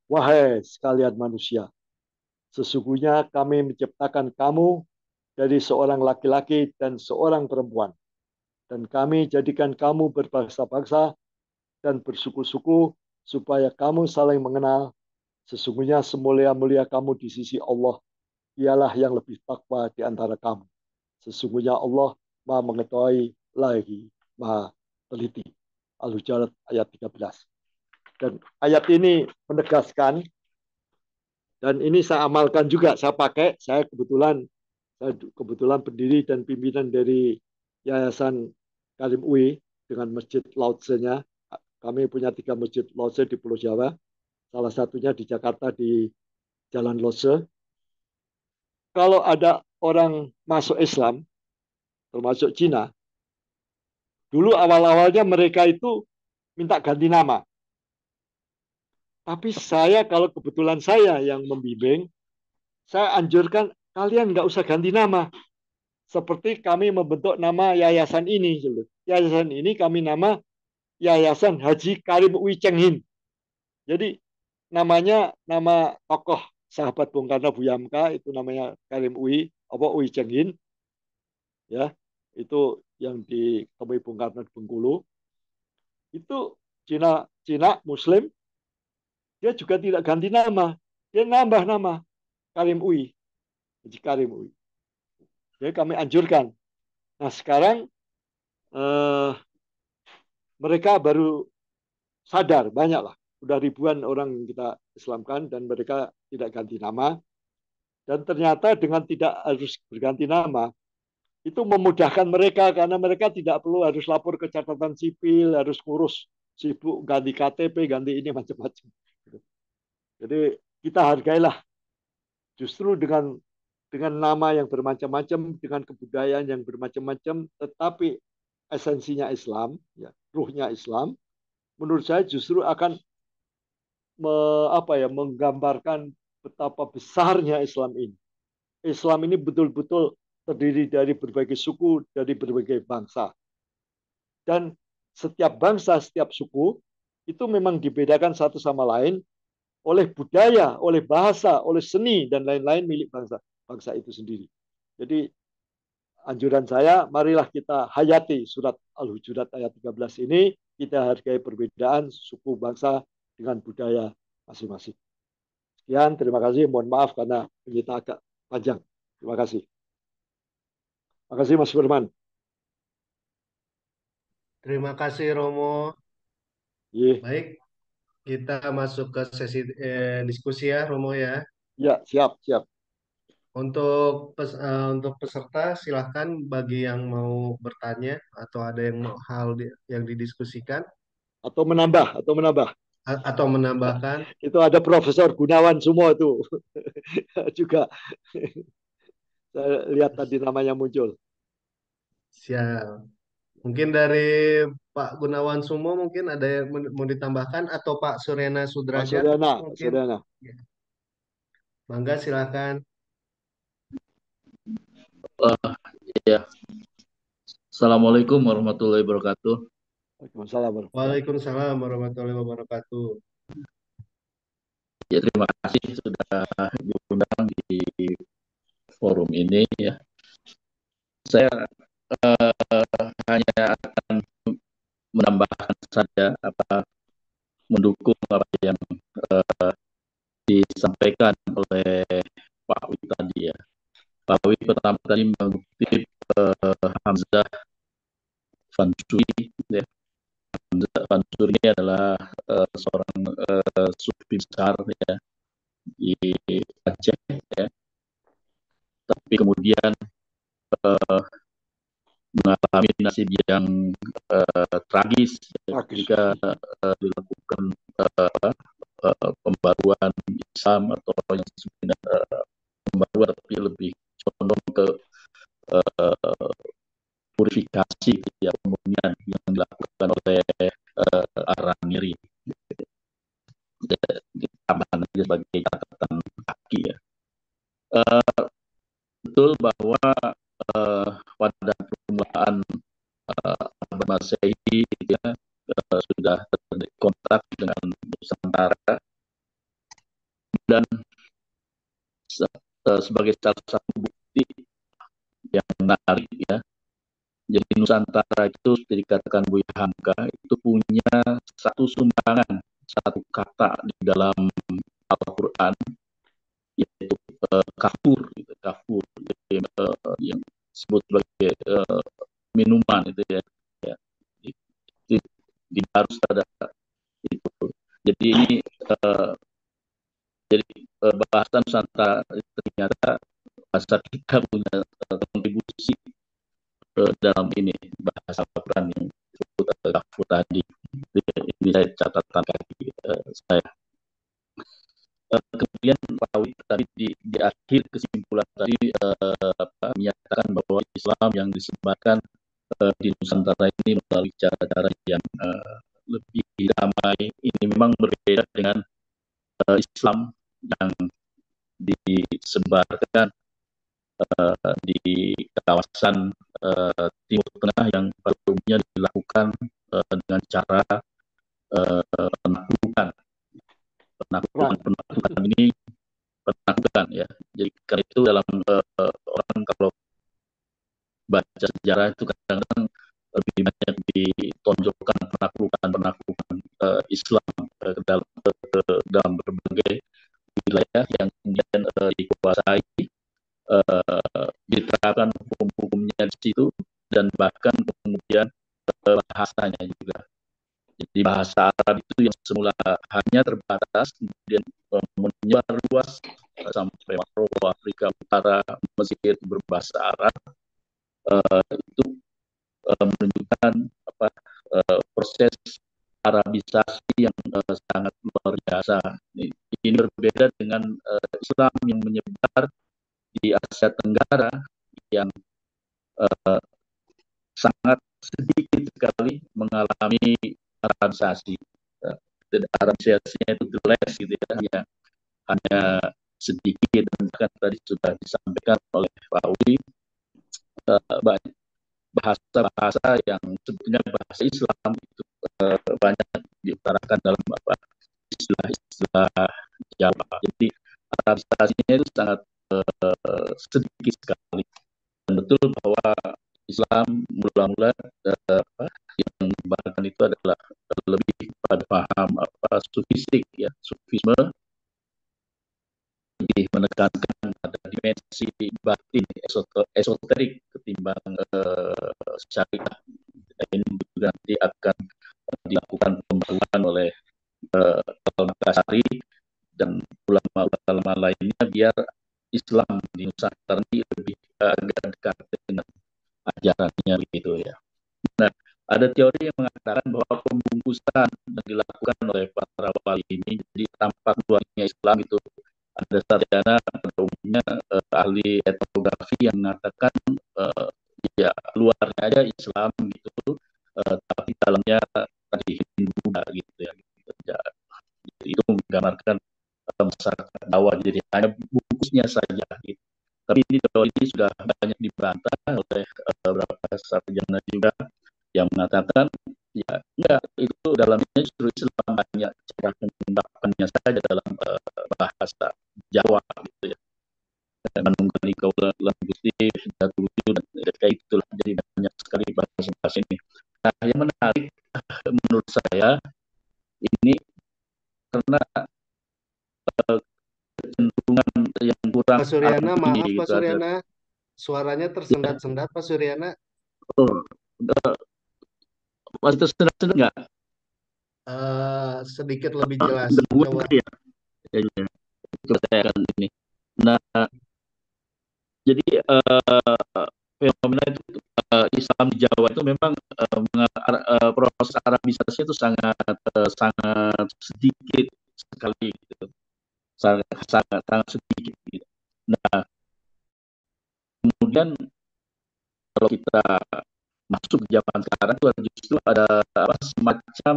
wahai sekalian manusia, sesungguhnya kami menciptakan kamu dari seorang laki-laki dan seorang perempuan. Dan kami jadikan kamu berbangsa-bangsa dan bersuku-suku supaya kamu saling mengenal. Sesungguhnya semulia-mulia kamu di sisi Allah ialah yang lebih takwa di antara kamu. Sesungguhnya Allah Maha mengetahui lagi Maha teliti. Al-Hujurat ayat 13. Dan ayat ini menegaskan, dan ini saya amalkan juga, saya pakai, saya kebetulan pendiri dan pimpinan dari Yayasan Karim UI dengan Masjid Lautsenya. Kami punya 3 masjid Lause di Pulau Jawa, salah satunya di Jakarta di Jalan Lose. Kalau ada orang masuk Islam, termasuk Cina, dulu awal-awalnya mereka itu minta ganti nama. Tapi saya, kalau kebetulan saya yang membimbing, saya anjurkan kalian nggak usah ganti nama. Seperti kami membentuk nama yayasan ini. Yayasan ini kami nama Yayasan Haji Karim Ui Cheng Hin. Jadi namanya nama tokoh sahabat Bung Karno Buyamka, itu namanya Karim Ui, apa Ui Cheng Hin. Ya, itu yang ditemui Bung Karno di Bengkulu. Itu Cina Cina Muslim, dia juga tidak ganti nama, dia nambah nama Karim Ui, Haji Karim Ui. Jadi kami anjurkan. Nah sekarang eh, mereka baru sadar, banyak lah. Udah ribuan orang yang kita Islamkan dan mereka tidak ganti nama. Dan ternyata dengan tidak harus berganti nama, itu memudahkan mereka karena mereka tidak perlu harus lapor ke catatan sipil, harus ngurus sibuk ganti KTP, ganti ini macam-macam. Jadi kita hargailah justru dengan nama yang bermacam-macam, dengan kebudayaan yang bermacam-macam, tetapi esensinya Islam, ya, ruhnya Islam, menurut saya justru akan menggambarkan betapa besarnya Islam ini. Islam ini betul-betul terdiri dari berbagai suku, dari berbagai bangsa. Dan setiap bangsa, setiap suku itu memang dibedakan satu sama lain oleh budaya, oleh bahasa, oleh seni dan lain-lain milik bangsa bangsa itu sendiri. Jadi anjuran saya, marilah kita hayati surat Al-Hujurat ayat 13 ini, kita hargai perbedaan suku bangsa dengan budaya masing-masing. Sekian, terima kasih. Mohon maaf karena kita agak panjang. Terima kasih. Terima kasih Mas Firman. Terima kasih Romo. Ye. Baik, kita masuk ke sesi diskusi ya Romo ya. Ya, siap, siap. Untuk peserta silahkan bagi yang mau bertanya atau ada yang mau yang didiskusikan Atau menambah. atau menambahkan. Itu ada Profesor Gunawan semua itu juga saya lihat tadi namanya muncul. Siap. Mungkin dari Pak Gunawan Sumo mungkin ada yang mau ditambahkan atau Pak Surena Pak Sudrajat Suryana, Pak mungkin. Suryana. Ya. Mangga silahkan. Uh, ya, Assalamualaikum warahmatullahi wabarakatuh. Waalaikumsalam warahmatullahi. Waalaikumsalam warahmatullahi wabarakatuh. Ya, terima kasih sudah diundang di forum ini. Ya, saya hanya akan menambahkan saja mendukung apa yang disampaikan oleh Pak Wi tadi ya. Pak Wi pertama tadi mengutip Hamzah Fansuri, ya. Fansuri ini adalah seorang sufi besar ya di Aceh ya. Tapi kemudian mengalami nasib yang tragis ya, ketika dilakukan pembaruan Islam atau yang sebenarnya pembaruan tapi lebih condong ke purifikasi ya, pemurnian yang dilakukan oleh Ar-Ramiri. Tambahan aja sebagai catatan kaki ya. Betul bahwa pada permulaan abad Masehi ya, sudah terkontak dengan Nusantara dan sebagai salah satu bukti yang menarik ya. Jadi Nusantara itu seperti dikatakan Buya Hamka itu punya satu sumbangan, satu kata di dalam Al-Quran yaitu kafur, gitu, kafur, jadi, yang disebut sebagai minuman itu ya, ya di harus ada itu. Jadi ini jadi bahasa Nusantara ternyata bahasa kita punya kontribusi dalam ini bahasa Al-Quran yang disebut kafur tadi. Ini saya catatan kaki saya. Kemudian Pak Wi tadi di akhir kesimpulan tadi menyatakan bahwa Islam yang disebarkan di Nusantara ini melalui cara-cara yang lebih damai ini memang berbeda dengan Islam yang disebarkan di kawasan Timur Tengah yang pada umumnya dilakukan dengan cara penaklukan ini penaklukan ya. Jadi karena itu dalam orang kalau baca sejarah itu kadang-kadang lebih banyak ditonjolkan penaklukan Islam dalam berbagai wilayah yang kemudian dikuasai, diterapkan dan bahkan kemudian bahasanya juga. Jadi bahasa Arab itu yang semula hanya terbatas, kemudian menyebar luas sampai Maroko, Afrika Utara, Mesir berbahasa Arab. Itu menunjukkan proses Arabisasi yang sangat luar biasa. Ini berbeda dengan Islam yang menyebar di Asia Tenggara yang sangat sedikit sekali mengalami Arabisasi. Arabisasinya itu jelas gitu ya, hanya sedikit, dan bahkan tadi sudah disampaikan oleh Pak Uli, bahasa-bahasa yang sebetulnya bahasa Islam itu banyak diutarakan dalam istilah-istilah Jawa. Jadi Arabisasinya itu sangat sedikit sekali. Dan betul bahwa Islam mula-mula yang menyebarkan itu adalah lebih pada paham sufistik ya, sufisme, lebih menekankan pada dimensi batin esoterik ketimbang syariah. Ini juga nanti akan dilakukan pembaruan oleh Al-Makassari dan ulama-ulama lainnya biar Islam di Nusantara ini lebih agak dekat dengan ajarannya begitu ya. Nah, ada teori yang mengatakan bahwa pembungkusan yang dilakukan oleh para wali ini, jadi tampak luarnya Islam itu, ada sarjana pada umumnya ahli etnografi yang mengatakan ya luarnya aja Islam gitu, tapi dalamnya tadi Hindu gitu ya. Jadi itu menggambarkan masyarakat bawah, jadi hanya bungkusnya saja gitu. Tapi ini teori ini sudah banyak dibantah oleh beberapa sarjana juga yang mengatakan ya enggak, itu dalamnya justru Islam, hanya cara pengungkapannya saja dalam bahasa Jawa gitu ya. Manunggali kaulah Gusti Datu dan kayak itulah, jadi banyak sekali bahasa-bahasa ini. Nah, yang menarik menurut saya ini karena kecenderungan yang kurang Pak Suryana, alami maaf Pak gitu ada. Suryana, suaranya tersendat-sendat Pak Suryana. Oh, masih tersendat nggak? Sedikit lebih jelas. Gangguan Coba. ya? Ya, ya. Coba saya akan ini. Nah, jadi fenomena itu Islam di Jawa itu memang proses Arabisasi itu sangat sangat sedikit sekali gitu. Sangat sedikit gitu. Nah, kemudian kalau kita masuk ke zaman sekarang itu justru ada semacam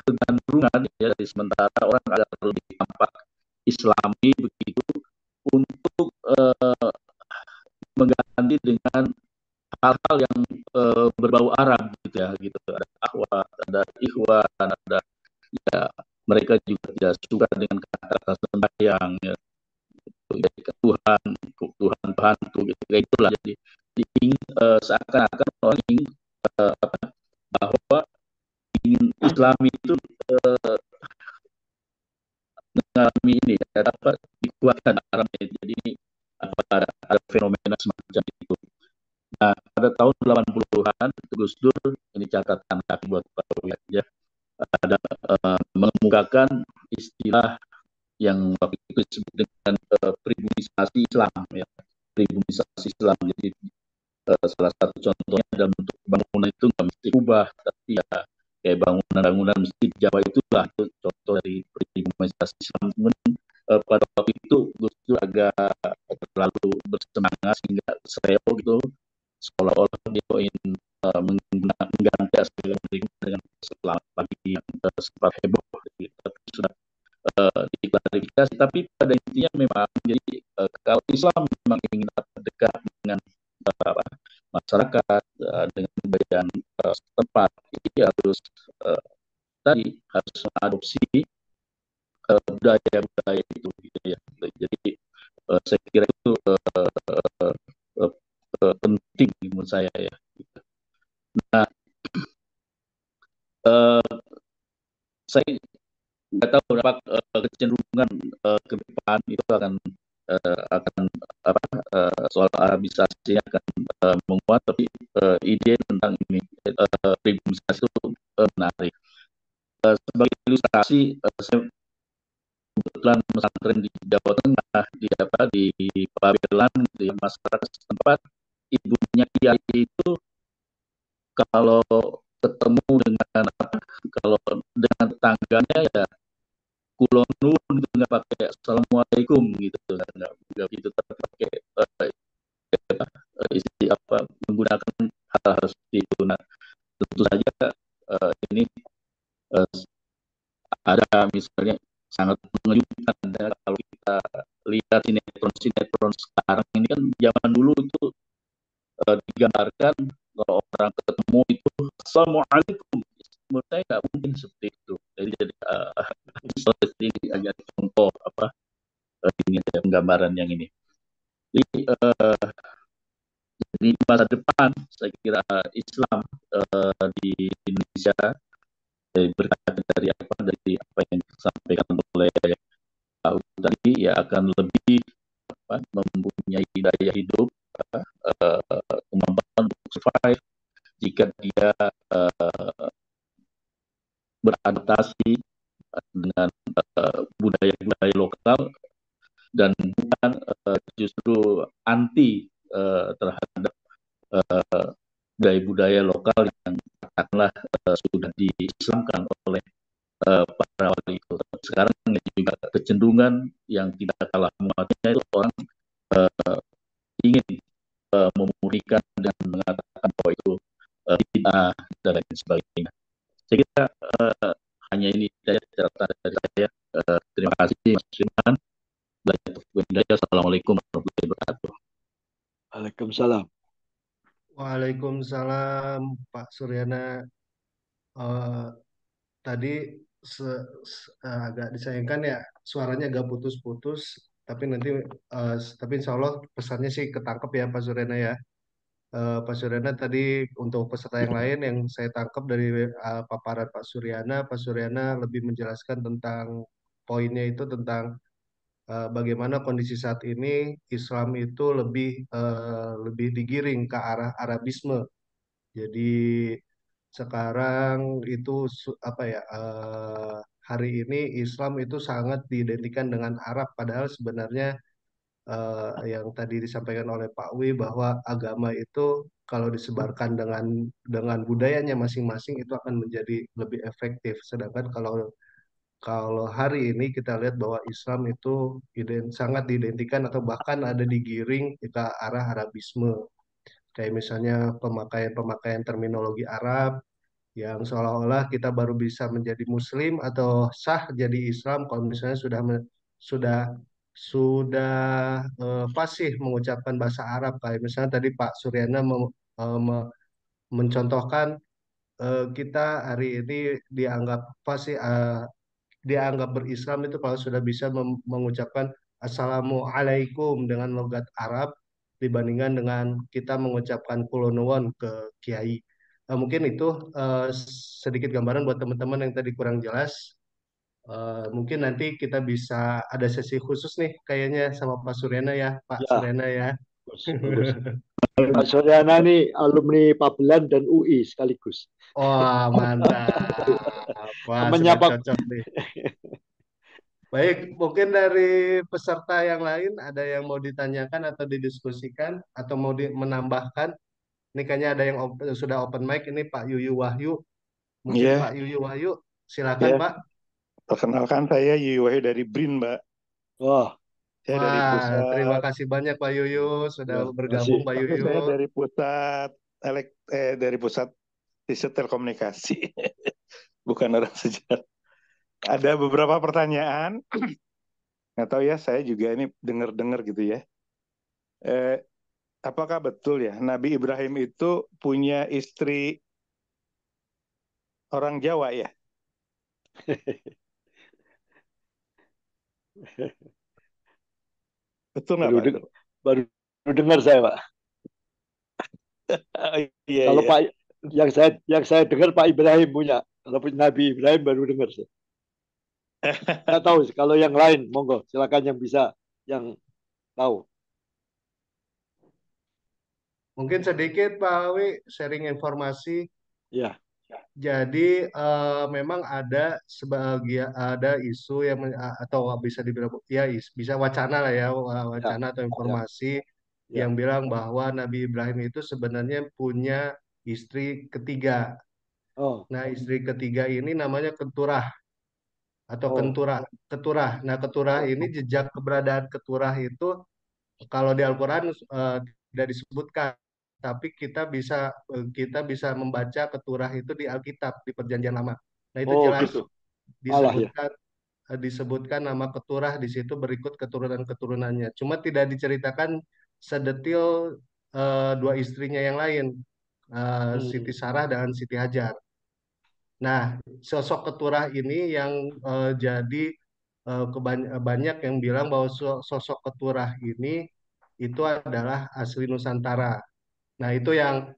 kecenderungan ya, dari sementara orang agar lebih tampak Islami begitu untuk mengganti dengan hal-hal yang berbau Arab gitu ya, gitu. Ada akhwat, ada ikhwan, ada ya, mereka juga tidak suka dengan kata-kata sembahyang ya, Tuhan Tuhan bantu gitu, kayak itulah. Jadi ingin seakan-akan orang ingin bahwa ingin Islami itu mengalami ini ya, dapat dikuatkan Arabnya. Jadi ada fenomena semacam itu. Nah, pada tahun 80-an Gus Dur, ini catatan kaki buat Pak ya, ada mengemukakan istilah yang waktu itu disebut dengan pribumisasi Islam ya, pribumisasi Islam. Jadi salah satu contohnya dalam bentuk bangunan itu nggak mesti ubah, tapi ya kayak bangunan-bangunan masjid Jawa itulah itu contoh dari pribumisasi Islam. Kemudian pada waktu itu Gus Dur agak terlalu bersemangat sehingga sreo gitu, seolah-olah dia ingin mengganti aspek dengan selamat pagi yang sempat heboh gitu. Tapi sudah diklarifikasi, tapi pada intinya memang jadi kalau Islam memang ingin dekat dengan masyarakat, dengan bagian setempat, ini harus tadi harus mengadopsi budaya-budaya itu gitu ya. Jadi saya kira itu penting menurut saya ya. Nah, saya nggak tahu berapa kecenderungan ke depan itu akan soal Arabisasi akan menguat, tapi ide tentang ini pribumi itu menarik. Sebagai ilustrasi, saya kebetulan pesantren di Jawa Tengah di Babelan, di masyarakat setempat, ibunya kiai itu kalau ketemu dengan kalau dengan tetangganya ya kulon nun gitu, nggak pakai assalamualaikum gitu, nggak gitu, tapi pakai isti menggunakan hal-hal seperti itu. Nah, tentu saja ini uh, ada misalnya sangat mengejutkan ya, kalau kita lihat sinetron sekarang ini kan zaman dulu itu digambarkan kalau orang ketemu itu assalamualaikum, menurut saya nggak mungkin seperti itu. Jadi ini agak contoh ini penggambaran yang ini. Jadi di masa depan saya kira Islam di Indonesia berkaitan dari apa yang disampaikan oleh Pak tadi ya akan lebih mempunyai daya hidup, kemampuan untuk survive jika dia beradaptasi dengan budaya-budaya lokal dan bukan justru anti terhadap budaya-budaya lokal yang katakanlah sudah diislamkan oleh para wali itu. Sekarang juga kecenderungan yang tidak kalah menguatnya itu orang ingin memurnikan dan mengatakan bahwa itu tidak dan lain sebagainya. Saya kira hanya ini saja catatan dari saya. Terima kasih Mas Firman. Assalamualaikum warahmatullahi wabarakatuh. Waalaikumsalam. Waalaikumsalam Pak Suryana. Tadi agak disayangkan ya suaranya agak putus-putus, tapi nanti tapi insya Allah pesannya sih ketangkep ya Pak Suryana ya. Pak Suryana tadi untuk peserta yang lain yang saya tangkap dari paparan Pak Suryana lebih menjelaskan tentang poinnya itu tentang bagaimana kondisi saat ini Islam itu lebih digiring ke arah Arabisme. Jadi sekarang itu apa ya hari ini Islam itu sangat diidentikan dengan Arab padahal sebenarnya yang tadi disampaikan oleh Pak Wi bahwa agama itu kalau disebarkan dengan budayanya masing-masing itu akan menjadi lebih efektif. Sedangkan kalau kalau hari ini kita lihat bahwa Islam itu sangat diidentikan atau bahkan ada digiring ke arah Arabisme. Kayak misalnya pemakaian terminologi Arab yang seolah-olah kita baru bisa menjadi Muslim atau sah jadi Islam kalau misalnya sudah fasih mengucapkan bahasa Arab. Kayak misalnya tadi Pak Suryana mencontohkan kita hari ini dianggap fasih dianggap berislam itu kalau sudah bisa mengucapkan Assalamualaikum dengan logat Arab dibandingkan dengan kita mengucapkan kulonwon ke kiai. Mungkin itu sedikit gambaran buat teman-teman yang tadi kurang jelas. Mungkin nanti kita bisa ada sesi khusus nih kayaknya sama Pak Suryana ya, Pak Ya, Suryana ya. bagus, bagus. Pak Suryana nih alumni Pabelan dan UI sekaligus. Wah, mantap. Wah, sudah Menyapa. cocok nih. Baik, mungkin dari peserta yang lain ada yang mau ditanyakan atau didiskusikan atau mau menambahkan. Ini kayaknya ada yang sudah open mic. Ini Pak Yuyu Wahyu. Mungkin Pak Iya, Yuyu Wahyu, silakan ya. Pak. Perkenalkan saya Yuyu Wahyu dari BRIN, Mbak. Wah, Saya dari Wah, terima pusat, kasih banyak Pak Yuyu sudah ya, bergabung masih. Pak tapi Yuyu. saya dari dari pusat riset telekomunikasi, bukan orang sejarah. Ada beberapa pertanyaan, nggak tahu ya, saya juga ini dengar-dengar gitu ya. Eh, apakah betul ya Nabi Ibrahim itu punya istri orang Jawa ya? Betul nggak Baru Pak? deng- baru dengar saya, Pak. Oh, iya Kalau iya. Pak yang saya dengar Pak Ibrahim punya. Kalau Nabi Ibrahim baru dengar saya. Nggak tahu sih. Kalau yang lain, monggo silakan yang bisa yang tahu. mungkin sedikit Pak Awi sharing informasi. Ya, Jadi memang ada sebagian ada isu yang atau bisa dibilang ya bisa wacana lah ya ya, wacana atau ya, informasi yang ya. bilang bahwa Nabi Ibrahim itu sebenarnya punya istri ketiga. Oh, Nah, istri ketiga ini namanya Keturah atau oh, Kenturah. Keturah. Nah, Keturah oh, ini jejak keberadaan Keturah itu kalau di Al-Quran tidak disebutkan, tapi kita bisa membaca Keturah itu di Alkitab di Perjanjian Lama. Nah, itu oh jelas gitu. Allah ya. disebutkan nama Keturah di situ berikut keturunan-keturunannya. Cuma tidak diceritakan sedetil dua istrinya yang lain, Siti Hmm. Sarah dan Siti Hajar. Nah, sosok Keturah ini yang jadi banyak yang bilang bahwa sosok Keturah ini itu adalah asli Nusantara. Nah, itu yang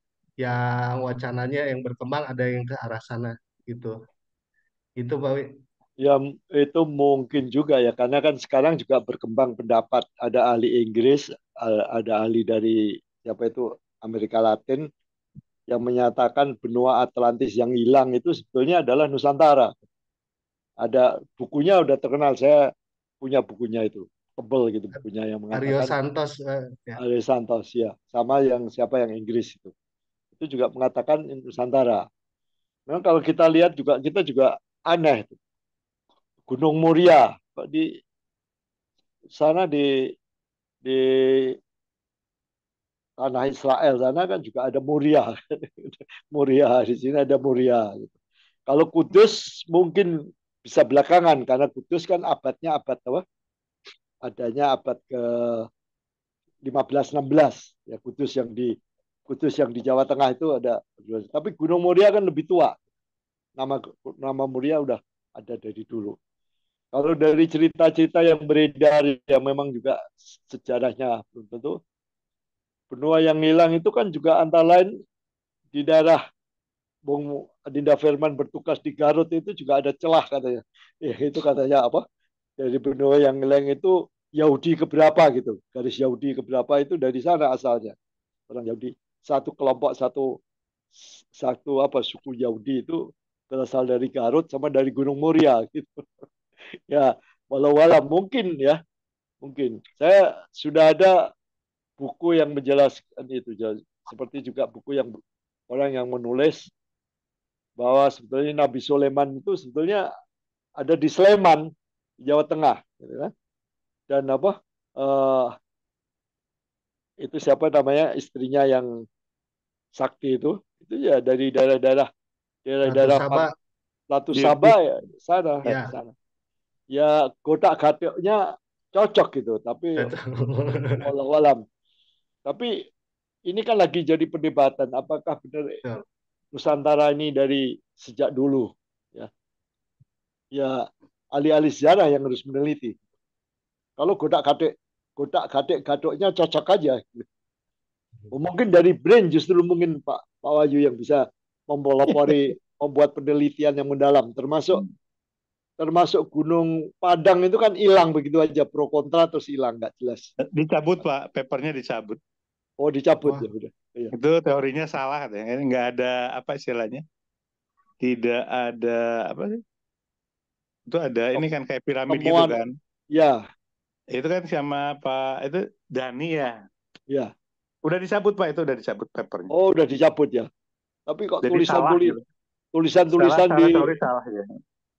wacananya yang berkembang ada yang ke arah sana gitu. Itu Pak Wi. Ya, itu mungkin juga ya, karena kan sekarang juga berkembang pendapat. Ada ahli Inggris, ada ahli dari siapa itu Amerika Latin yang menyatakan benua Atlantis yang hilang itu sebetulnya adalah Nusantara. Ada bukunya udah terkenal, saya punya bukunya itu, tebel gitu bukunya yang Aryo mengatakan Santos ya. Ari Santos ya, sama yang siapa yang Inggris itu juga mengatakan Nusantara. Memang kalau kita lihat juga kita juga aneh, Gunung Muria di sana di tanah Israel sana kan juga ada Muria. Muria di sini ada Muria gitu. Kalau Kudus mungkin bisa belakangan karena Kudus kan abadnya abad apa? Adanya abad ke 15-16 ya, Kudus yang di Jawa Tengah itu ada. Tapi Gunung Muria kan lebih tua. Nama nama Muria udah ada dari dulu. Kalau dari cerita-cerita yang beredar yang memang juga sejarahnya belum tentu, benua yang hilang itu kan juga antara lain di daerah Bung Adinda Firman bertugas di Garut itu juga ada celah katanya. Ya, itu katanya apa? Dari benua yang hilang itu Yahudi keberapa gitu. Garis Yahudi keberapa itu dari sana asalnya. Orang Yahudi satu kelompok satu satu apa suku Yahudi itu berasal dari Garut sama dari Gunung Muria gitu. Ya, walau mungkin ya, mungkin. Saya sudah ada buku yang menjelaskan itu, seperti juga buku yang orang yang menulis bahwa sebetulnya Nabi Sulaiman itu sebetulnya ada di Sleman, Jawa Tengah, gitu kan. Dan apa itu siapa namanya istrinya yang sakti itu ya dari daerah-daerah Ratu daerah-daerah Saba Latu Beauty. Sabah ya sana ya. sana. Ya gotak gatiknya cocok gitu, tapi walau alam. Tapi ini kan lagi jadi perdebatan apakah benar Nusantara ini dari sejak dulu ya. Ya ahli-ahli sejarah yang harus meneliti. Kalau godak-gatik gadoknya cocok aja. Mungkin dari brain justru mungkin Pak Wahyu yang bisa mempelopori membuat penelitian yang mendalam termasuk termasuk Gunung Padang itu kan hilang begitu aja pro kontra terus hilang nggak jelas. Dicabut Pak, papernya dicabut. Oh dicabut Wah, ya udah. Iya. Itu teorinya salah katanya. Ini nggak ada apa istilahnya? Tidak ada apa sih? Itu ada ini kan kayak piramid gitu Temuan kan. ya Itu kan sama Pak itu Dani ya. ya. Udah dicabut Pak, itu udah dicabut papernya. Oh udah dicabut ya. Tapi kok Jadi salah gitu. Salah tulisan secara di teori salah ya.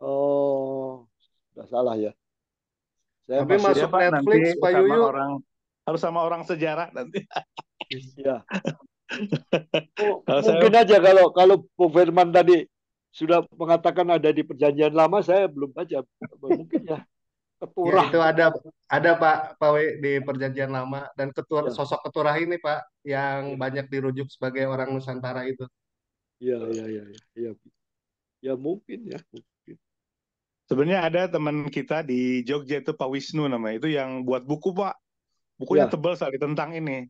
oh udah salah ya. Saya tapi masih Ya masuk Pak, nanti Netflix Pak sama Yuyu. orang harus sama orang sejarah nanti. ya. Oh, Kalau saya mungkin aja kalau kalau Bu Firman tadi sudah mengatakan ada di perjanjian lama, saya belum baca. Mungkin ya Ya keturah. itu ada Pak Wi di Perjanjian Lama dan Ya, sosok Keturah ini Pak yang ya, banyak dirujuk sebagai orang Nusantara itu. ya, ya, ya, ya, ya, ya mungkin ya. Mungkin. sebenarnya ada teman kita di Jogja itu Pak Wisnu namanya. Itu yang buat buku Pak. Bukunya Ya, tebal sekali tentang ini,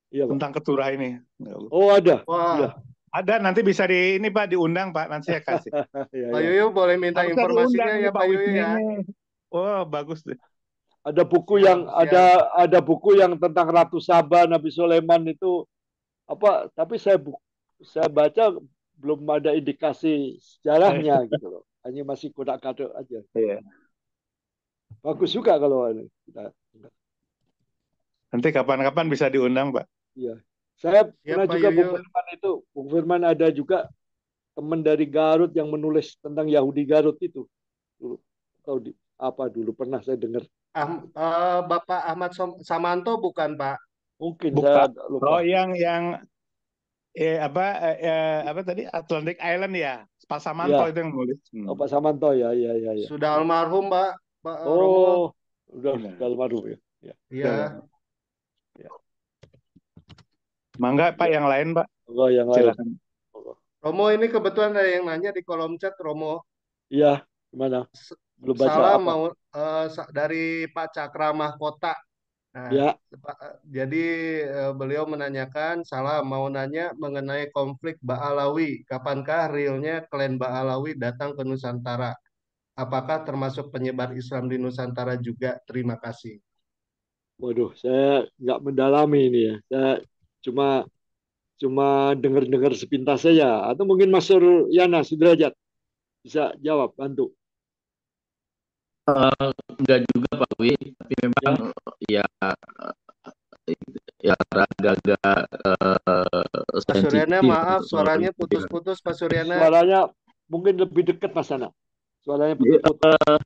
iya Pak. tentang keturah ini. Oh ada, Wah, iya. Ada nanti bisa di ini Pak diundang Pak, nanti saya kasih. Ya, Pak ya. Yuyu boleh minta Harusnya diundang informasinya ini ya Pak Pak Yuyu Wisnu ya. ini. Wah, bagus deh. Ada buku yang Siap, siap. ada buku yang tentang Ratu Saba Nabi Sulaiman itu Tapi saya baca belum ada indikasi sejarahnya gitu loh. Hanya masih kodak-kade aja. Iya. Bagus juga kalau ini kita. Nanti kapan-kapan bisa diundang, Pak. Iya. Saya Ya pernah Pak juga Bung Yuyu. Firman itu. Bung Firman ada juga teman dari Garut yang menulis tentang Yahudi Garut itu. Dulu, atau apa dulu pernah saya dengar. Bapak Ahmad Samanto bukan Pak? Mungkin saya Bukan. lupa. Oh, apa tadi Atlantic Island ya? Pak Samanto Ya, itu yang nulis. Pak Samanto ya, ya, ya, ya. Sudah almarhum Pak Romo. Oh, udah Iya. almarhum ya. Ya, Iya. ya. Mangga Pak Ya. yang lain, Pak. Oh, yang lain. Silakan. Romo, ini kebetulan ada yang nanya di kolom chat, Romo. Iya, gimana? Belum baca Salam apa? dari Pak Cakra Mahkota. Nah, Ya, jadi beliau menanyakan, salam mau nanya mengenai konflik Ba'alawi. Kapankah realnya klan Ba'alawi datang ke Nusantara? Apakah termasuk penyebar Islam di Nusantara juga? Terima kasih. waduh, saya nggak mendalami ini ya. Saya cuma cuma dengar-dengar sepintas saja. Atau mungkin Mas Suryana Sudrajat bisa jawab, bantu. Enggak juga Pak Wi, tapi memang Ya, ya agak-agak Pak Suryana, sensitif maaf soal suaranya itu ya. putus-putus Pak Suryana. suaranya mungkin lebih dekat Mas Ana. Suaranya putus-putus.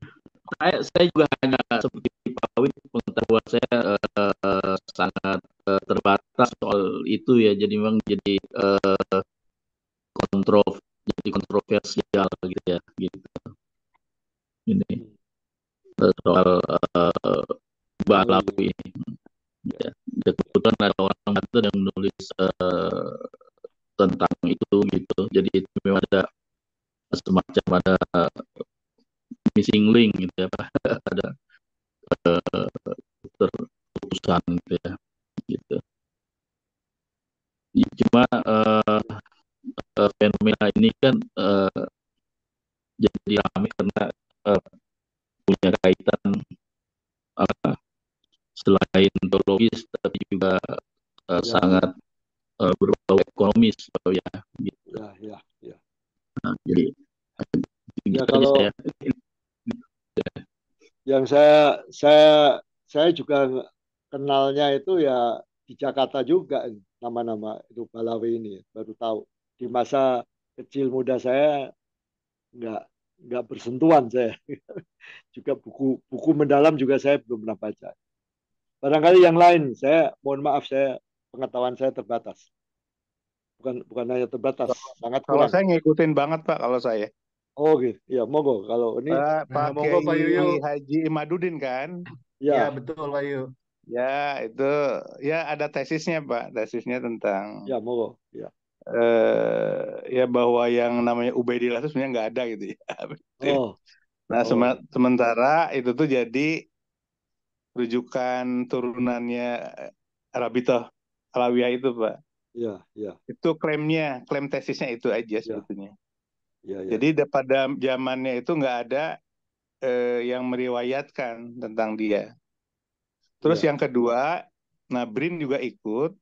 Saya juga hanya seperti Pak Wi, pengetahuan saya sangat terbatas soal itu ya, jadi memang jadi kontroversial gitu ya, gitu. Ini soal Ba'alawi ini. Ya, kebetulan ada orang Banten yang menulis tentang itu gitu. Jadi itu memang ada semacam ada missing link gitu ya, Pak. Ada terputusan gitu ya, gitu. Cuma fenomena ini kan jadi ramai karena punya kaitan selain biologis tapi juga Ya, sangat berbau ekonomis, ya. Gitu. ya. Nah, jadi Ya, gitu aja kalau saya. yang saya juga kenalnya itu ya di Jakarta juga nama-nama itu Balawi ini baru tahu di masa kecil muda saya nggak nggak bersentuhan saya juga buku mendalam juga saya belum pernah baca. Barangkali yang lain saya mohon maaf saya pengetahuan saya terbatas, bukan hanya terbatas, sangat Kalau kurang. saya ngikutin banget Pak, kalau saya. Oh gitu ya, monggo kalau ini Nah, Pak monggo Pak Yuyu. Kiai Haji Imaduddin kan? Ya, ya betul Pak Yuyu. Ya, itu ya ada tesisnya Pak, tesisnya tentang ya monggo ya. ya bahwa yang namanya Ubaidillah itu sebenarnya nggak ada gitu ya. Oh Nah, oh sementara itu tuh jadi rujukan turunannya Rabithah Alawiyah itu Pak. ya Itu klaim tesisnya itu aja ya sebetulnya. ya. Jadi pada zamannya itu nggak ada yang meriwayatkan tentang dia. Terus Ya, yang kedua, nah BRIN juga ikut.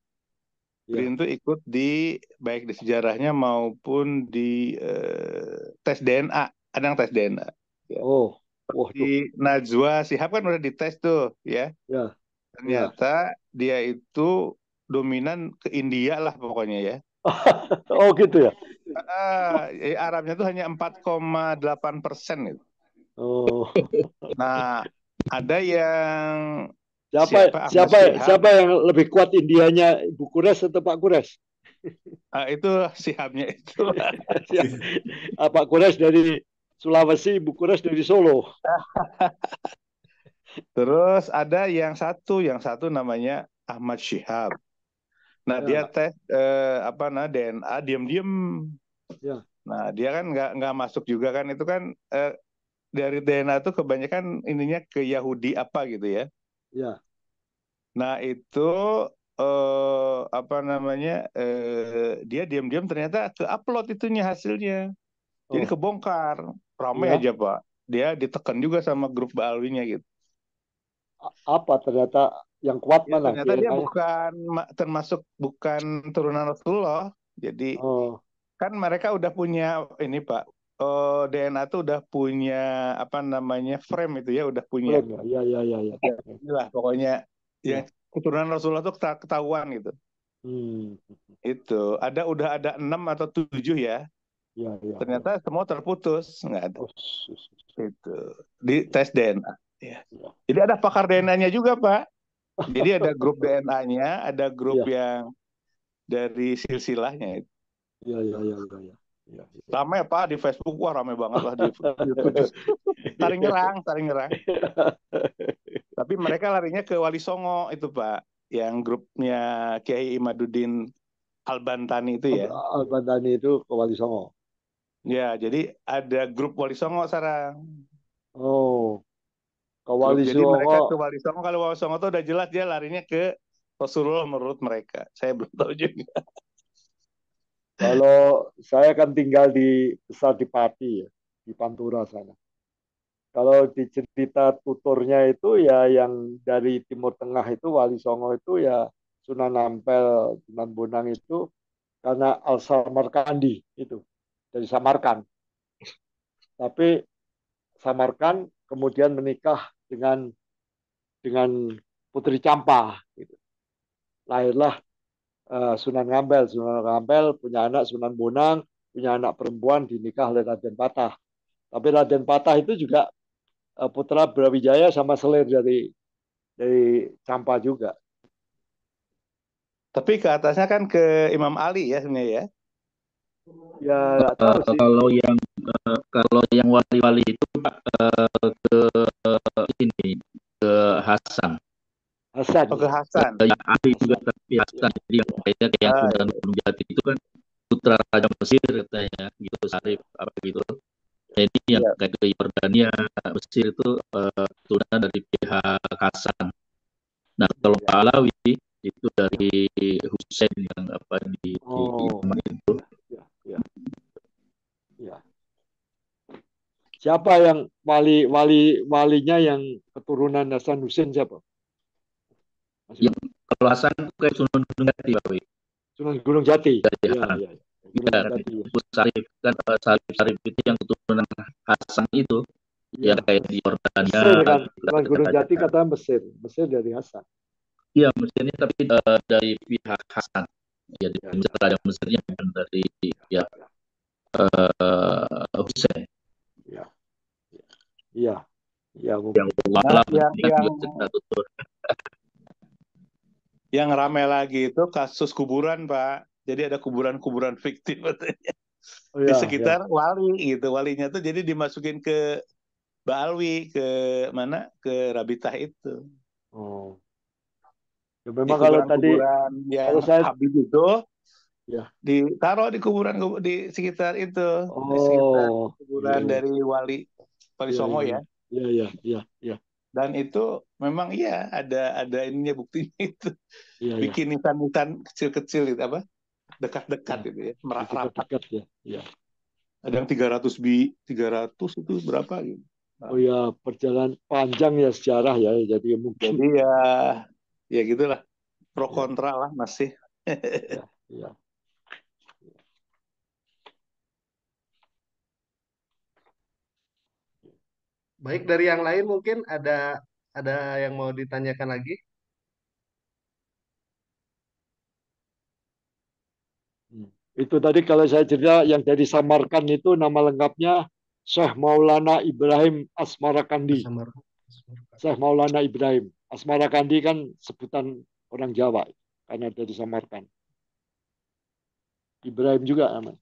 ya. BRIN itu ikut di baik di sejarahnya maupun di tes DNA. Ada yang tes DNA. Ya. Oh, wah tuh, Di Najwa Shihab kan udah dites tuh, ya. ya, ya. Ternyata dia itu dominan ke India lah pokoknya ya. Oh gitu ya. Arabnya tuh hanya 4,8% gitu. Oh, Nah, ada yang siapa siapa Ahmad siapa Syihab, siapa yang lebih kuat Indianya, Ibu Kures atau Pak Kures? itu Syihabnya itu. Pak Kures dari Sulawesi, Ibu Kures dari Solo. Terus ada yang satu namanya Ahmad Syihab. Nah, dia Ya, tes DNA diam-diam. ya, Nah, dia kan nggak masuk juga kan, itu kan dari DNA itu kebanyakan ininya ke Yahudi apa gitu ya. ya, Nah, itu dia diam-diam ternyata ke-upload itunya hasilnya. Jadi oh, kebongkar. Ramai ya. aja, Pak. Dia ditekan juga sama grup Baalwinya gitu. Apa ternyata yang kuat Ya, mana ternyata dia DNA-nya? termasuk bukan turunan Rasulullah. Jadi Oh, kan mereka udah punya ini Pak. DNA tuh udah punya apa namanya frame itu ya, udah punya. frame ya, ya, ya, ya, ya. Inilah pokoknya yang Ya. keturunan Rasulullah tuh ketahuan gitu. Hmm. Itu udah ada 6 atau 7 ya. Ya, ya, ya. Ternyata semua terputus, nggak ada. Oh, Itu di tes DNA. Ya. ya, Jadi ada pakar DNA-nya juga Pak. Jadi ada grup DNA-nya, ada grup ya, yang dari silsilahnya. ya, ya, ya, ya, ya, ya, ya. Rame Pak di Facebook, wah rame banget lah di YouTube. Saling nyerang, saling nyerang. Tapi mereka larinya ke Wali Songo itu Pak, yang grupnya Kiai Imaduddin Al-Bantani itu ya. Al-Bandani itu ke Wali Songo. Ya, jadi ada grup Wali Songo sekarang. Oh, ke Grup, Wali jadi mereka ke Songo. Wali Songo, kalau Wali Songo itu udah jelas dia larinya ke Rasulullah menurut mereka. Saya belum tahu juga. Kalau saya kan tinggal besar di Pati ya, di Pantura sana. Kalau di cerita tuturnya itu ya yang dari Timur Tengah itu Wali Songo itu ya Sunan Ampel, Sunan Bonang itu karena Al Samarkandi itu dari Samarkand. Tapi Samarkand kemudian menikah dengan Putri Campa. Gitu. Lahirlah Sunan Ngambel. Sunan Ngambel punya anak Sunan Bonang, punya anak perempuan dinikah oleh Raden Patah. Tapi Raden Patah itu juga putra Brawijaya sama selir dari Campa juga. Tapi ke atasnya kan ke Imam Ali ya sebenarnya ya. Ya nggak tahu sih. Kalau yang wali-wali itu Pak, ke ini ke Hasan. Hasan. Oh, ke Hasan. Yang Ali juga Hasan. tapi Hasan. Ya, Jadi yang ya, kayaknya kayak yang Sunan Ya. Gunung Jati itu kan putra Raja Mesir katanya gitu, Sarif apa gitu. Jadi yang Ya. kayak ke Yordania, Mesir itu turunan dari pihak Hasan. Nah kalau ya. Pahlawi itu dari Husain yang apa di Oh, Yaman itu. ya, ya, ya. Siapa yang walinya yang keturunan Hasan Hussein siapa? Yang kalau Hasan itu kayak Sunan Gunung Jati, Pak Wi. Sunan Gunung Jati. Dari Ya, Hasan. ya, ya. Ya, Gunung Jati. Ya. Sarif kan Sarif itu yang keturunan Hasan itu yang Ya. kayak di Yordania Mesir kan. gitu, Sunan Gunung raja. Jati katanya Mesir. Mesir dari Hasan. Iya, Mesirnya tapi dari pihak Hasan. Ya, di Ya, ya, Raja Mesirnya bukan dari ya Hussein. ya, ya, ya, Yang mungkin. walau Yang, ini kan yang juga cerita tutur. yang rame lagi itu kasus kuburan Pak. Jadi ada kuburan-kuburan fiktif Oh di ya, ya. sekitar wali gitu. Walinya tuh jadi dimasukin ke Baalwi, ke mana? Ke Rabitah itu. Oh. Ya, Di memang kalau tadi kuburan-kuburan kalau yang saya Habib itu ya. ditaruh di kuburan di sekitar itu, di sekitar Oh, iya, kuburan iya, dari Wali iya, Songo iya, ya. iya, iya, iya, iya, Dan itu memang iya ada ininya buktinya itu. iya, iya, Bikin nisan-nisan kecil-kecil itu apa? Dekat-dekat iya. itu ya, Itu rapat. dekat ya, iya. Ada yang 300 itu berapa gitu. Oh ya, perjalanan panjang ya sejarah ya, jadi mungkin Jadi ya gitulah, pro ya, kontra lah masih. ya, ya. Baik, dari yang lain mungkin ada yang mau ditanyakan lagi. Hmm. Itu tadi kalau saya cerita yang dari Samarkand itu nama lengkapnya Syekh Maulana Ibrahim Asmarakandi. Samar. Syekh Maulana Ibrahim. Asmarakandi kan sebutan orang Jawa karena dari Samarkand. Ibrahim juga namanya.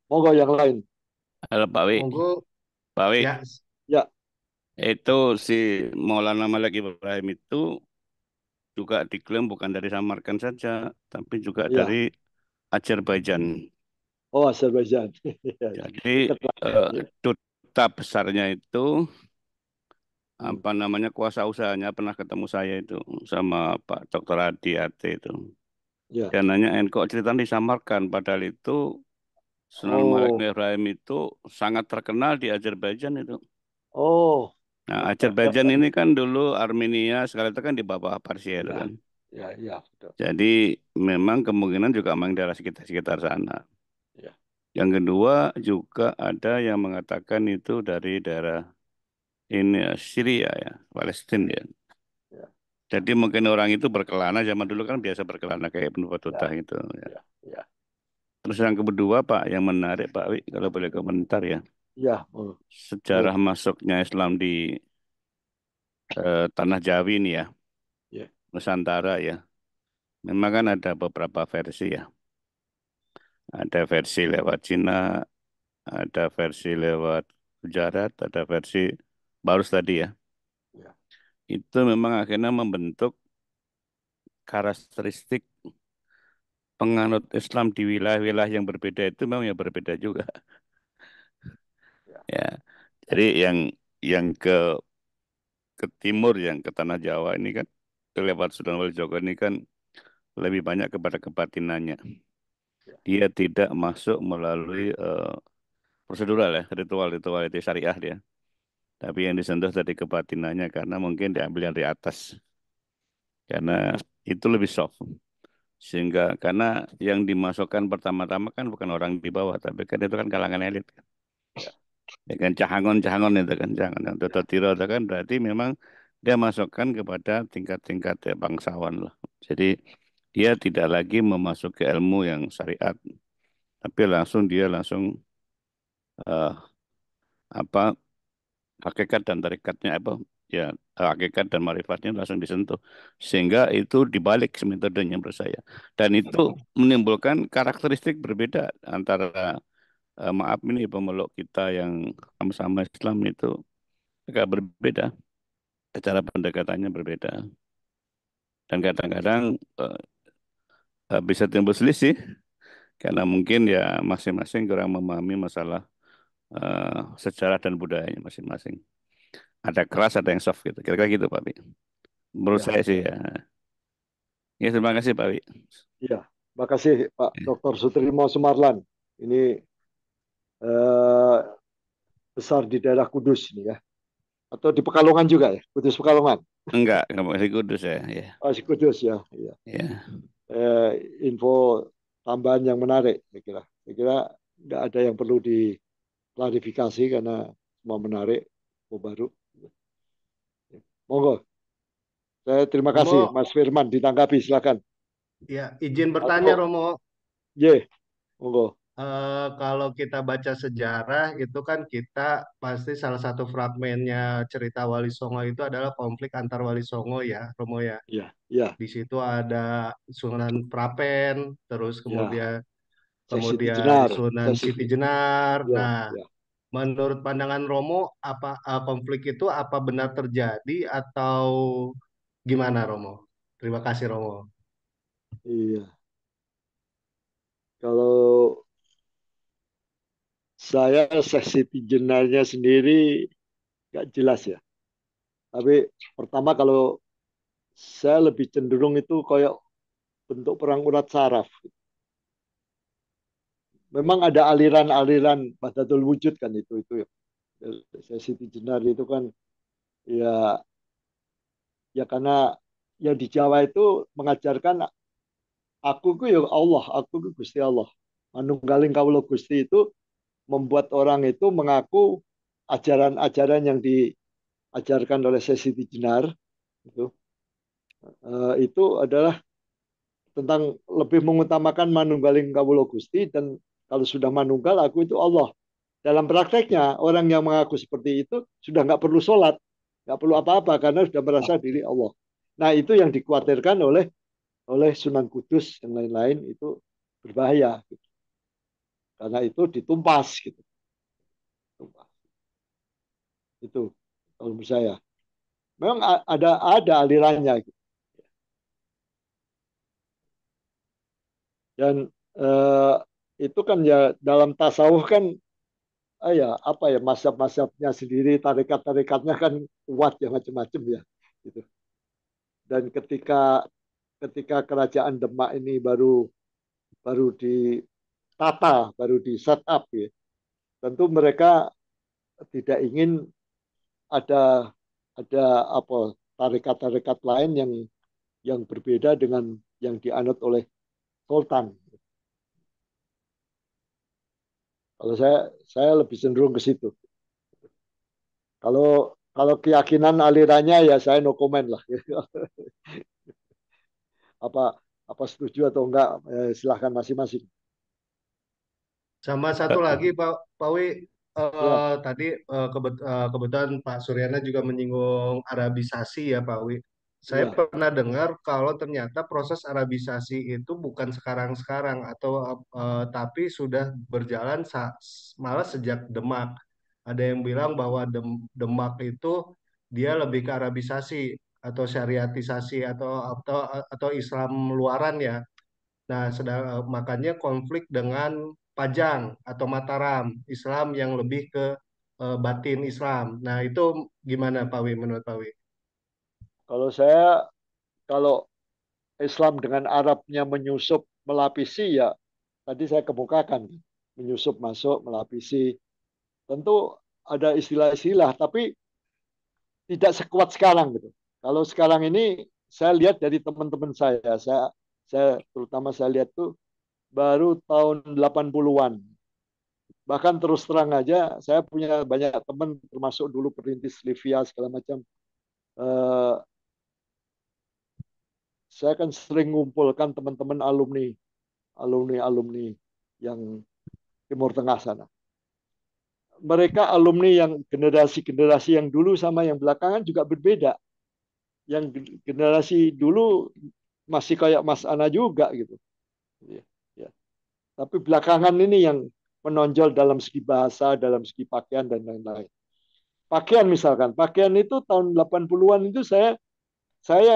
Monggo yang lain. Halo Pak Wi. Monggo Pak Wi, ya. Ya, itu si Maulana Malik Ibrahim itu juga diklaim bukan dari Samarkand saja, tapi juga ya. dari Azerbaijan. Oh, Azerbaijan. Jadi Dekat lah. eh, Ya. duta besarnya itu Hmm. apa namanya kuasa usahanya pernah ketemu saya itu sama Pak Dr. Adi Ate itu. Ya. Dia nanya, kok cerita di Samarkand, padahal itu Sunan Malik Oh, Ibrahim itu sangat terkenal di Azerbaijan itu. Oh, Nah, ya, Azerbaijan ini kan dulu Armenia segala itu kan di bawah Persia itu ya, kan. ya, ya, betul. Jadi memang kemungkinan juga memang daerah sekitar sana. Ya, Yang kedua juga ada yang mengatakan itu dari daerah ini ya, Syria ya, Palestina ya. ya, Jadi mungkin orang itu berkelana zaman dulu kan biasa berkelana kayak Ibnu ya, Battuta itu ya. ya, ya, Terus yang kedua Pak, yang menarik Pak Wi, kalau boleh komentar ya, ya, oh, sejarah boleh. masuknya Islam di tanah Jawi ini ya, Ya, Nusantara ya. Memang kan ada beberapa versi ya. Ada versi lewat Cina, ada versi lewat Gujarat, ada versi Barus tadi ya. ya, Itu memang akhirnya membentuk karakteristik penganut Islam di wilayah-wilayah yang berbeda itu memang yang berbeda juga. ya, Ya, jadi yang ke timur, yang ke tanah Jawa ini kan, ke lewat Sunan Kalijogo ini kan lebih banyak kepada kebatinannya. ya, Dia tidak masuk melalui prosedural ya, ritual-ritual itu syariah dia. Tapi yang disentuh tadi kebatinannya karena mungkin diambil dari atas. Karena itu lebih soft. Sehingga karena yang dimasukkan pertama-tama kan bukan orang di bawah, tapi kan itu kan kalangan elit. ya, Ya kan cahangon-cahangon itu kan, jangan yang ya, tiro itu kan berarti memang dia masukkan kepada tingkat-tingkat ya, bangsawan lah. Jadi dia tidak lagi memasuki ilmu yang syariat, tapi dia langsung eh, apa hakikat dan tarikatnya apa ya hakikat dan marifatnya langsung disentuh sehingga itu dibalik metodenya menurut saya dan itu menimbulkan karakteristik berbeda antara maaf ini pemeluk kita yang sama-sama Islam itu agak berbeda cara pendekatannya berbeda dan kadang-kadang eh, bisa timbul selisih karena mungkin ya masing-masing kurang memahami masalah sejarah dan budayanya masing-masing. Ada keras, ada yang soft gitu. Kira-kira gitu, Pak Bi. Menurut ya, saya sih ya. ya. Ya, terima kasih, Pak Wi. Ya. Makasih Pak Dr. Sutrimo Sumarlan. Ini eh, besar di daerah Kudus ini ya. Atau di Pekalongan juga ya, Kudus Pekalongan. Enggak masih Kudus ya. Ya, Oh, si Kudus ya. Iya. ya. Eh, info tambahan yang menarik, saya kira. Saya kira nggak ada yang perlu diklarifikasi karena semua menarik, info baru. Monggo, saya terima kasih, Romo, Mas Firman, ditanggapi, silakan. ya izin bertanya Atau, Romo. ye, monggo. Kalau kita baca sejarah itu kan kita pasti salah satu fragmennya cerita Wali Songo itu adalah konflik antar Wali Songo ya, Romo ya. Ya, ya, Di situ ada Sunan Prapen, terus ya. kemudian Saya Siti kemudian Jenar, Sunan saya Siti Siti. Jenar. Ya, Nah, ya. menurut pandangan Romo, apa konflik itu apa benar terjadi atau gimana Romo? Terima kasih Romo. Iya. Kalau saya Siti Jenarnya sendiri nggak jelas ya. Tapi pertama kalau saya lebih cenderung itu kayak bentuk perang urat saraf. Memang ada aliran-aliran Wahdatul Wujud kan itu ya. Siti Jenar itu kan ya ya karena ya di Jawa itu mengajarkan aku ku ya Allah, aku ku Gusti Allah. Manunggaling kawula Gusti itu membuat orang itu mengaku ajaran-ajaran yang diajarkan oleh Siti Jenar itu itu adalah tentang lebih mengutamakan manunggaling kawula Gusti dan kalau sudah manunggal aku itu Allah. Dalam prakteknya orang yang mengaku seperti itu sudah nggak perlu sholat, nggak perlu apa-apa karena sudah merasa diri Allah. Nah itu yang dikhawatirkan oleh Sunan Kudus dan lain-lain itu berbahaya gitu. Karena itu ditumpas gitu. Tumpas. Itu kalau menurut saya. Memang ada alirannya gitu. Dan eh, itu kan ya dalam tasawuf kan ya apa ya mazhab-mazhabnya sendiri, tarekat-tarekatnya kan kuat ya macam-macam ya gitu. Dan ketika ketika kerajaan Demak ini baru baru ditata, baru di set up ya, tentu mereka tidak ingin ada ada apa tarekat-tarekat lain yang berbeda dengan yang dianut oleh Sultan. Kalau saya lebih cenderung ke situ. Kalau kalau keyakinan alirannya ya saya no comment lah. Apa apa setuju atau enggak silahkan masing-masing. Sama satu lagi Pak Wi, Ya, tadi kebetulan Pak Suryana juga menyinggung Arabisasi ya Pak Wi. Saya ya. pernah dengar kalau ternyata proses Arabisasi itu bukan sekarang-sekarang atau tapi sudah berjalan malah sejak Demak. Ada yang bilang bahwa Demak itu dia lebih ke Arabisasi atau syariatisasi atau Islam luaran ya. Nah, makanya konflik dengan Pajang atau Mataram, Islam yang lebih ke batin Islam. Nah, itu gimana Pak Wi menurut Pak Wi? Kalau saya kalau Islam dengan Arabnya menyusup melapisi ya tadi saya kemukakan menyusup masuk melapisi tentu ada istilah-istilah tapi tidak sekuat sekarang gitu. Kalau sekarang ini saya lihat dari teman-teman saya terutama saya lihat tuh baru tahun 80-an. Bahkan terus terang aja saya punya banyak teman termasuk dulu perintis Livia segala macam. Eh, saya kan sering ngumpulkan teman-teman alumni yang Timur Tengah sana. Mereka alumni yang generasi-generasi yang dulu sama yang belakangan juga berbeda. Yang generasi dulu masih kayak Mas Ana juga gitu. Ya, ya. Tapi belakangan ini yang menonjol dalam segi bahasa, dalam segi pakaian dan lain-lain. Pakaian misalkan, pakaian itu tahun 80-an itu saya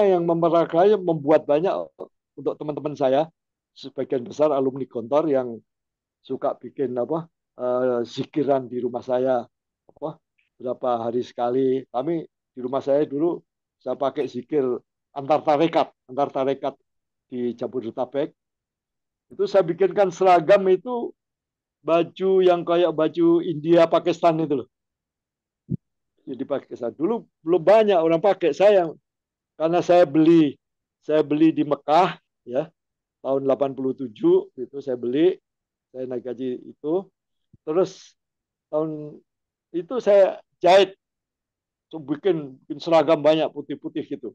yang memperagaya membuat banyak untuk teman-teman saya, sebagian besar alumni Gontor yang suka bikin apa zikiran di rumah saya apa berapa hari sekali. Kami di rumah saya dulu saya pakai zikir antar tarekat di Jabodetabek. Itu saya bikinkan seragam itu baju yang kayak baju India Pakistan itu loh. Jadi Pakistan dulu belum banyak orang pakai saya karena saya beli di Mekah ya tahun 87 itu saya naik gaji itu terus tahun itu saya jahit bikin seragam banyak putih-putih gitu.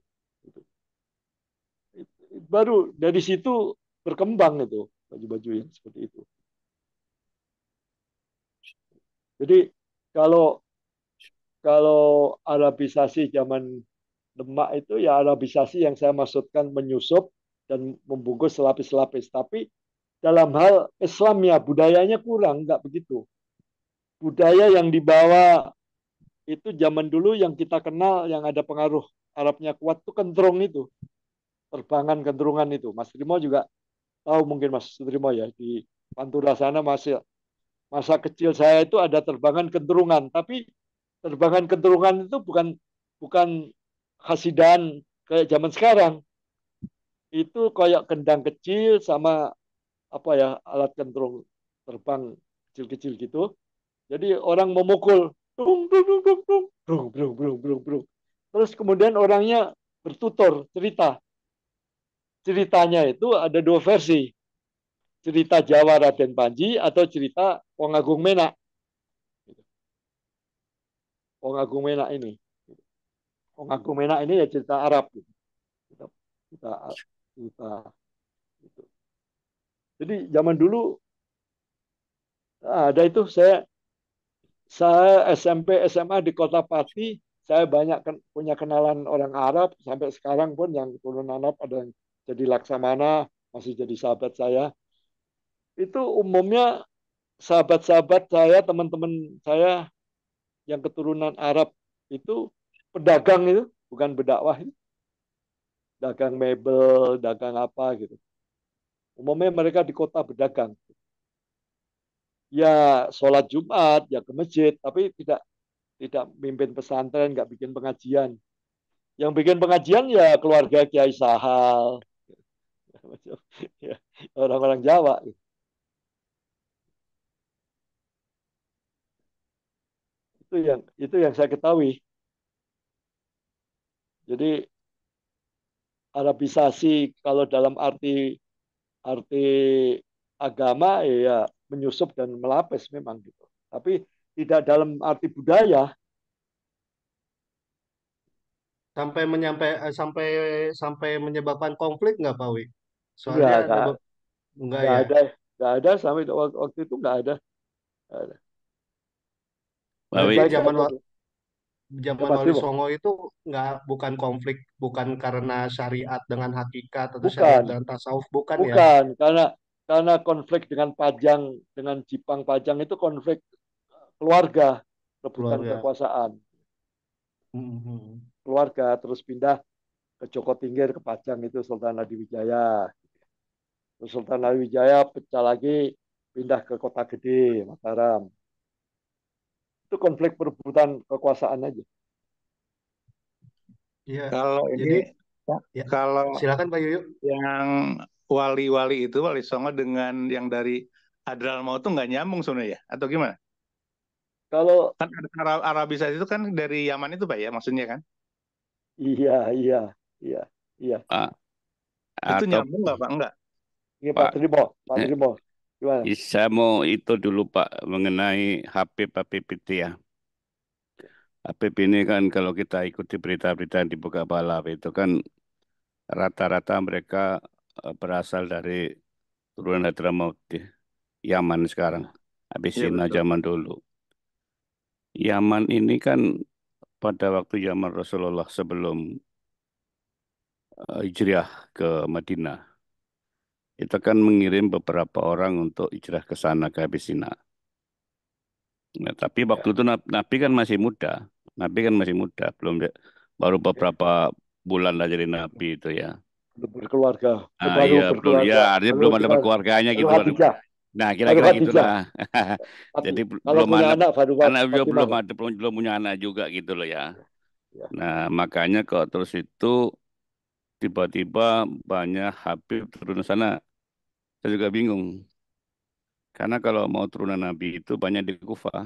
Baru dari situ berkembang itu baju-baju yang seperti itu. Jadi kalau kalau Arabisasi zaman Demak itu ya Arabisasi yang saya maksudkan menyusup dan membungkus selapis-selapis. Tapi dalam hal Islam ya budayanya kurang, nggak begitu. Budaya yang dibawa itu zaman dulu yang kita kenal yang ada pengaruh Arabnya kuat itu kentrung itu, terbangan kentrungan itu. Mas Trimo juga tahu mungkin Mas Trimo ya di Pantura sana masih masa kecil saya itu ada terbangan kentrungan, tapi terbangan kentrungan itu bukan bukan khasidan kayak zaman sekarang. Itu kayak kendang kecil sama apa ya alat kentrung terbang kecil-kecil gitu. Jadi orang memukul dung dung dung dung dung brung brung brung brung brung. Terus kemudian orangnya bertutur cerita. Ceritanya itu ada dua versi. Cerita Jawa Raden Panji atau cerita Wong Agung Menak. Wong Agung Menak ini. Wong Agung Menak ini ya cerita Arab. Kita, kita, kita, gitu. Jadi zaman dulu ada itu saya SMP SMA di Kota Pati saya banyak punya kenalan orang Arab sampai sekarang pun yang keturunan Arab ada yang jadi Laksamana masih jadi sahabat saya itu umumnya sahabat-sahabat saya teman-teman saya yang keturunan Arab itu pedagang itu bukan berdakwah itu dagang mebel dagang apa gitu umumnya mereka di kota berdagang ya sholat Jumat ya ke masjid tapi tidak tidak mimpin pesantren nggak bikin pengajian yang bikin pengajian ya keluarga Kiai Sahal ya, orang-orang Jawa itu yang saya ketahui Jadi Arabisasi kalau dalam arti arti agama ya menyusup dan melapis memang gitu. Tapi tidak dalam arti budaya. Sampai sampai menyebabkan konflik nggak Pak Wi? Enggak, Soalnya enggak, enggak enggak ya. ada, enggak ada sampai waktu itu enggak ada. Enggak ada. Pak Wi, Berarti Baik-baik zaman saja tuh. Ya zaman Mas Wali Bimo. Songo itu nggak bukan konflik, bukan karena syariat dengan hakikat atau syariat Bukan, dengan tasawuf, bukan ya. bukan karena konflik dengan Pajang dengan Jipang Pajang itu konflik keluarga, rebutan Keluarga. kekuasaan. Mhm. Keluarga terus pindah ke Joko Tingkir ke Pajang itu Sultan Hadiwijaya. Terus Sultan Hadiwijaya pecah lagi pindah ke Kota Gede, Mataram. Itu konflik perebutan kekuasaan aja. Iya. Kalau ini, Jadi ya kalau silakan Pak Yuyu. yang wali-wali itu, Wali Songo dengan yang dari Hadramaut itu nggak nyambung sebenarnya ya? Atau gimana? Kalau Kan Arabisasi itu kan dari Yaman itu Pak ya, maksudnya kan? iya, iya, iya, iya. Pak, Itu atau nyambung nggak Pak? Enggak. Ini Pak Pak, Trimo, Pak eh, Trimo, gimana? saya mau itu dulu Pak mengenai Habib itu ya. Habib ini kan kalau kita ikuti berita-berita yang dibuka balap itu kan rata-rata mereka berasal dari turunan Hadramaut di Yaman sekarang. Ya, Iya Abisina betul. zaman dulu. Yaman ini kan pada waktu zaman Rasulullah sebelum hijrah ke Madinah, itu kan mengirim beberapa orang untuk hijrah ke sana ke Abisina. Nah, tapi waktu ya, itu Nabi kan masih muda. Nabi kan masih muda, belum baru ya. beberapa bulan lah jadi Nabi itu ya. Belum berkeluarga, Ah baru iya, belum ya berkeluarga, artinya baru belum ada dengan berkeluarganya baru gitu loh. Khadijah, Nah, baru kira-kira Khadijah. gitulah. Jadi Kalau belum punya ada anak baru anak Fatimah. belum punya anak juga gitu loh ya. Ya, ya. Nah, makanya kok terus itu tiba-tiba banyak Habib turun ke sana. Saya juga bingung. Karena kalau mau turunan Nabi itu banyak di Kufah.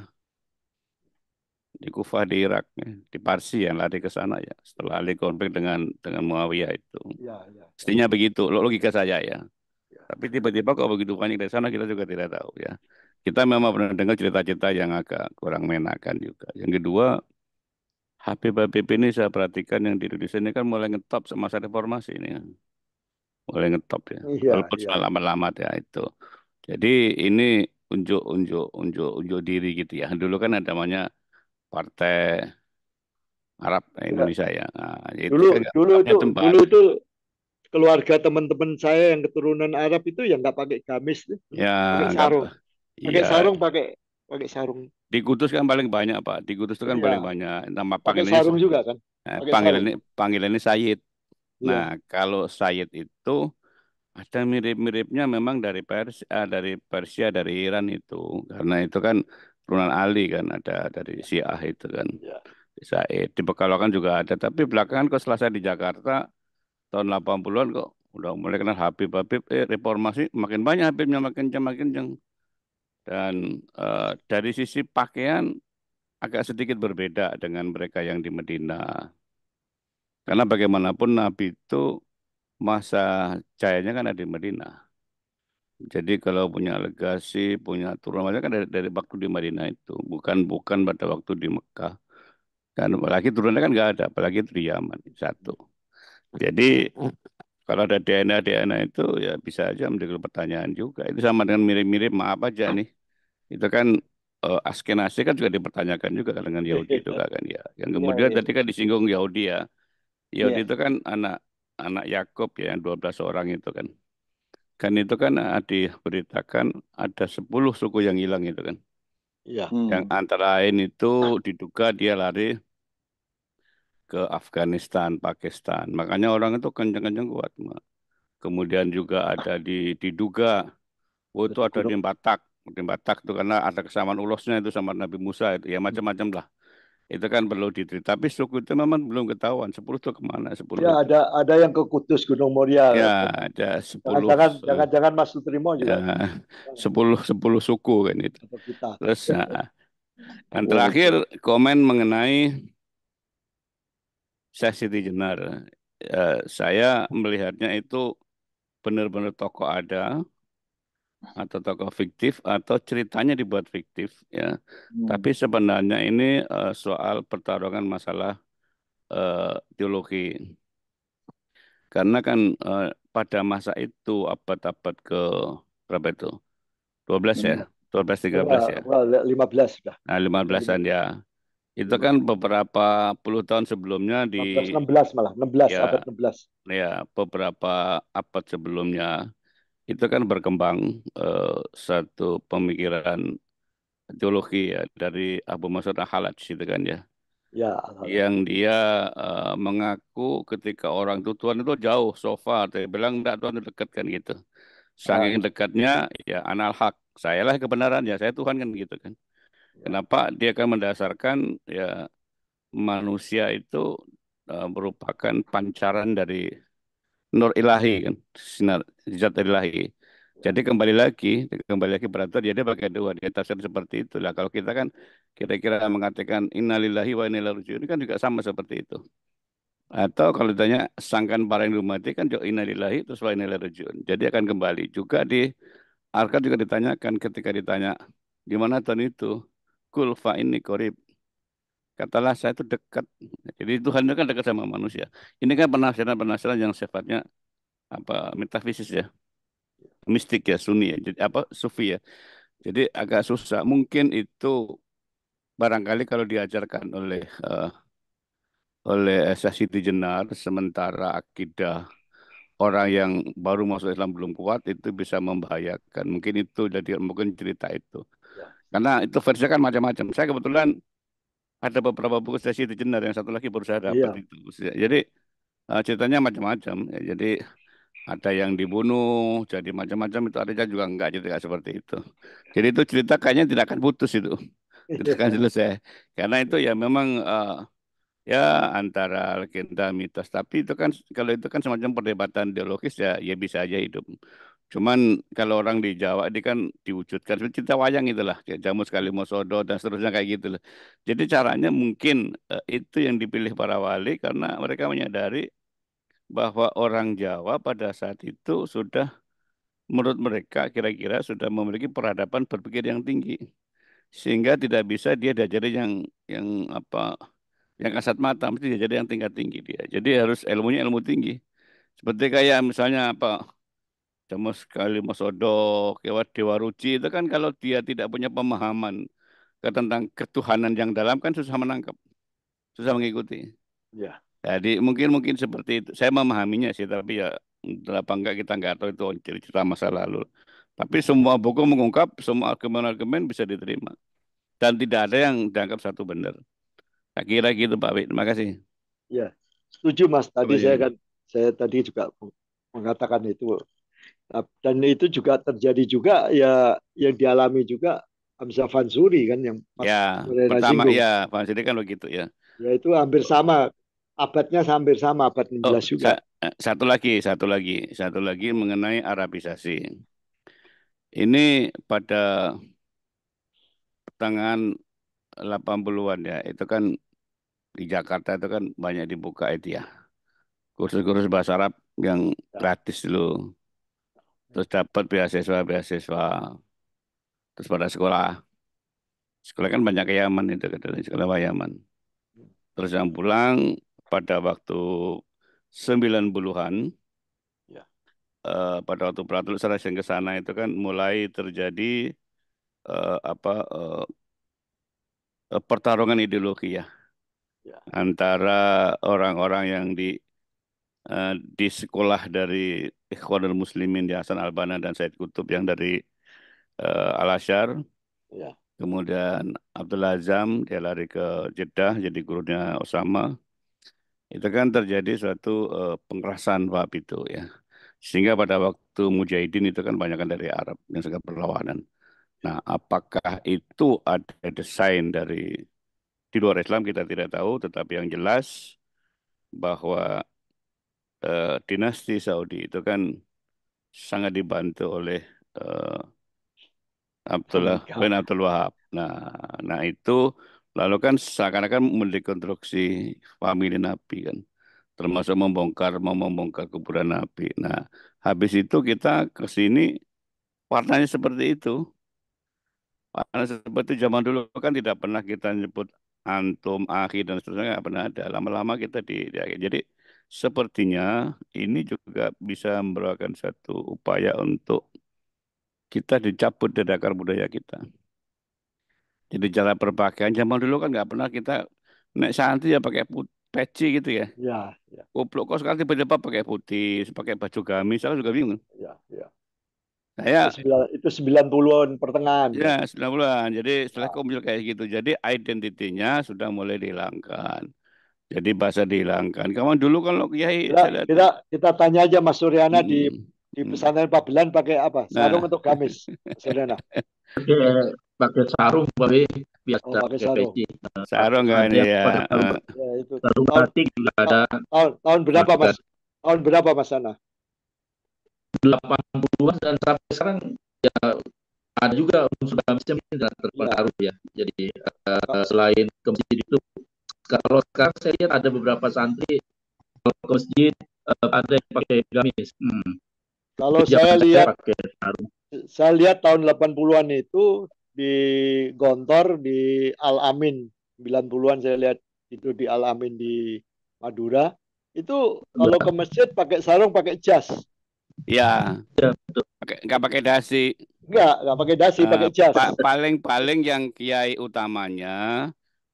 Di Kufah di Irak, ya. Di Parsi yang lari ke sana ya. Setelah Ali konflik dengan Muawiyah itu. Ya, ya, ya, Mestinya begitu, logika saya ya. ya, Tapi tiba-tiba kok begitu banyak dari sana kita juga tidak tahu ya. Kita memang pernah dengar cerita-cerita yang agak kurang menakan juga. Yang kedua, Habib-Habib ini saya perhatikan yang di Indonesia ini kan mulai ngetop semasa reformasi ini, ya. Mulai ngetop ya. iya, Walaupun iya, sudah lama-lama ya itu. Jadi ini unjuk diri gitu ya. Dulu kan ada namanya Partai Arab iya. Indonesia ya. Nah, itu Dulu, kan nggak punya tempat. dulu itu keluarga teman-teman saya yang keturunan Arab itu yang nggak pakai gamis, tuh. Ya Pakai nggak, sarung, iya. pakai pakai sarung. Di Kudus kan paling banyak Pak. Di Kudus itu kan paling Iya, banyak. Nama pakai panggilannya sarung juga kan, pakai sarung. panggilannya Sayyid. Nah, Iya, kalau Sayyid itu ada mirip-miripnya memang dari Persia, dari Iran itu. Karena itu kan turunan Ali kan, ada dari Syiah itu kan. iya. Said. Di Pekalongan juga ada. Tapi belakangan kok setelah saya di Jakarta, tahun 80-an kok udah mulai kenal Habib-Habib. Reformasi makin banyak Habibnya, makin kencang, makin kencang. Dan dari sisi pakaian agak sedikit berbeda dengan mereka yang di Medina. Karena bagaimanapun Nabi itu masa jayanya kan ada di Medina. Jadi kalau punya legasi, punya turun macam kan dari waktu di Madinah itu, bukan pada waktu di Mekah. Kan apalagi turunnya kan nggak ada, apalagi itu di Yaman satu. Jadi kalau ada DNA itu ya bisa aja menjadi pertanyaan juga. Itu sama dengan mirip-mirip maaf aja nih. Itu kan Askenazi kan juga dipertanyakan juga kan dengan Yahudi itu kan ya. Yang Iya, kemudian iya, tadi kan disinggung Yahudi ya. Yahudi iya, itu kan anak anak Yakub ya yang 12 orang itu kan. Kan itu kan diberitakan ada 10 suku yang hilang itu kan. iya. Yang antara lain itu diduga dia lari ke Afghanistan, Pakistan. Makanya orang itu kenceng-kenceng kuat. Kemudian juga ada diduga, oh Ada itu di ada gunung. Di Batak itu karena ada kesamaan ulosnya itu sama Nabi Musa itu ya macam-macam lah. Itu kan perlu diteliti. Tapi suku itu memang belum ketahuan. 10 itu kemana? 10 Ya itu. ada yang ke Kudus Gunung Moria. Ya ada 10 Jangan Mas Sutrimo ya juga. 10 suku kan itu. Atau kita. Terus yang terakhir komen mengenai Syekh Siti Jenar. Saya melihatnya itu benar-benar tokoh ada atau tokoh fiktif atau ceritanya dibuat fiktif ya. Tapi sebenarnya ini soal pertarungan masalah teologi. Karena kan pada masa itu abad-abad ke berapa itu? 12 ya? 12 13 ya. Wah, 15 sudah. Nah, 15-an ya. Itu kan 15. beberapa puluh tahun sebelumnya di 15, 16 malah, 16, ya abad 16. ya beberapa abad sebelumnya itu kan berkembang eh, satu pemikiran teologi ya dari Abu Mansur Al-Halaj itu kan ya. Ya, Al-Halaj. Yang dia mengaku ketika orang itu Tuhan itu jauh sofa, dia bilang enggak Tuhan itu dekat kan gitu. Saking Ah, dekatnya ya anal hak, saya lah kebenaran ya saya Tuhan kan gitu kan. ya, Kenapa dia akan mendasarkan ya manusia itu merupakan pancaran dari nur ilahi kan, sinar zat ilahi. ya, Jadi kembali lagi berarti dia pakai dua dia tafsir seperti itu lah. Kalau kita kan kira-kira mengatakan innalillahi wa inna ilaihi raji'un ini kan juga sama seperti itu. Atau kalau ditanya sangkan para yang mati kan juga innalillahi terus wa inna ilaihi raji'un. Jadi akan kembali juga di Arkan juga ditanyakan ketika ditanya di mana Tuhan itu? Kul fa inni qorib. Katalah saya itu dekat. Jadi Tuhan itu kan dekat sama manusia. Ini kan penafsiran-penafsiran yang sifatnya apa metafisis ya, mistik ya, sunni ya. Jadi apa sufi ya. Jadi agak susah. Mungkin itu barangkali kalau diajarkan oleh Syekh Siti Jenar sementara akidah orang yang baru masuk Islam belum kuat itu bisa membahayakan. Mungkin itu jadi mungkin cerita itu. ya. Karena itu versinya kan macam-macam. Saya kebetulan ada beberapa buku Syekh Siti Jenar yang satu lagi baru saya dapat Iya, itu. Jadi ceritanya macam-macam. Ya, jadi ada yang dibunuh, jadi macam-macam itu ada juga enggak jadi enggak seperti itu. Jadi itu cerita kayaknya tidak akan putus itu, tidak akan selesai. Karena itu ya memang ya antara legenda mitos. Tapi itu kan kalau itu kan semacam perdebatan ideologis ya ya bisa aja hidup. Cuman kalau orang di Jawa ini kan diwujudkan seperti cerita wayang itulah, kayak Jamus Kalimosodo dan seterusnya kayak gitu loh. Jadi caranya mungkin itu yang dipilih para wali karena mereka menyadari bahwa orang Jawa pada saat itu sudah menurut mereka kira-kira sudah memiliki peradaban berpikir yang tinggi sehingga tidak bisa dia diajari yang apa yang kasat mata mesti diajari yang tingkat tinggi dia jadi harus ilmunya ilmu tinggi seperti kayak misalnya apa Camus Kalimosodo Dewa Dewa Ruci itu kan kalau dia tidak punya pemahaman tentang ketuhanan yang dalam kan susah menangkap susah mengikuti. ya, Jadi mungkin mungkin seperti itu. Saya memahaminya sih, tapi ya apa enggak kita nggak tahu itu cerita masa lalu. Tapi semua buku mengungkap semua argumen-argumen bisa diterima dan tidak ada yang dianggap satu benar. Saya kira gitu Pak Wi. Terima kasih. ya. Setuju Mas. Oh Tadi iya. saya tadi juga mengatakan itu. Dan itu juga terjadi juga ya yang dialami juga Hamzah Fansuri kan yang Mas Ya, Surena pertama singgung. ya Pak Sidi kan begitu ya. Ya itu hampir sama. Abadnya hampir sama, abad Oh, 16 juga. satu lagi mengenai Arabisasi. Ini pada pertengahan 80-an ya. Itu kan di Jakarta itu kan banyak dibuka itu ya. Kursus-kursus bahasa Arab yang Ya, gratis dulu. Terus dapat beasiswa. Terus pada sekolah. Sekolah kan banyak ke Yaman itu katanya, sekolah Yaman. Terus yang pulang pada waktu 90-an, ya, pada waktu Pratul Saracen ke sana itu kan mulai terjadi apa pertarungan ideologi ya ya, antara orang-orang yang di sekolah dari Ikhwanul Muslimin di Hasan Albana dan Said Kutub yang dari Al-Azhar. ya, Kemudian Abdul Azam dia lari ke Jeddah jadi gurunya Osama. Itu kan terjadi suatu pengerasan Wahab itu ya. Sehingga pada waktu Mujahidin itu kan banyak dari Arab yang suka berlawanan. Nah, apakah itu ada desain dari di luar Islam kita tidak tahu, tetapi yang jelas bahwa dinasti Saudi itu kan sangat dibantu oleh eh, Abdullah Amerika. bin Abdul Wahab. Nah itu Lalu kan seakan-akan mendekonstruksi famili Nabi kan, termasuk mau membongkar kuburan Nabi. Nah, habis itu kita ke sini warnanya seperti itu. Warna seperti zaman dulu kan tidak pernah kita nyebut antum, akhi dan seterusnya nggak pernah ada. Lama-lama kita di akhir. Jadi sepertinya ini juga bisa merupakan satu upaya untuk kita dicabut dari akar budaya kita. Jadi cara berpakaian zaman dulu kan nggak pernah kita naik santri ya pakai peci gitu ya. Ya, ya, Kupluk kok sekarang tiba-tiba pakai putih, pakai baju gamis, saya juga bingung. ya, ya. Saya Itu 90-an pertengahan ya ya. 9 bulan. Jadi setelah Ya. kumpul kayak gitu, jadi identitinya sudah mulai dihilangkan. Jadi bahasa dihilangkan. Kawan dulu kalau Kiai Kita saya lihat, kita kita tanya aja Mas Suryana mm, di mm. pesantren Pabelan pakai apa? Sarung Nah, atau gamis, Mas Suryana? pakai pakai sarung Babe, Oh, biasa pakai pakai sarung. peci. sarung kan Ada ini yang ya. pakai sarung, Ya itu. sarung Tahun batik juga ta- ada. tahun berapa Pakai Mas? Tahun berapa Mas Sana? 80-an dan sampai sekarang ya ada juga unsur gamisnya mungkin tidak Ya. terpengaruh ya. Jadi Ka- selain ke masjid itu, kalau sekarang saya lihat ada beberapa santri kalau ke masjid ada yang pakai gamis. Kalau Tapi zaman saya pakai sarung. saya lihat tahun 80-an itu di Gontor di Al Amin 90-an saya lihat itu di Al Amin di Madura itu kalau ke masjid pakai sarung pakai jas. Ya, Ya, betul. nggak pakai dasi. Enggak pakai dasi, pakai jas. Paling yang kiai utamanya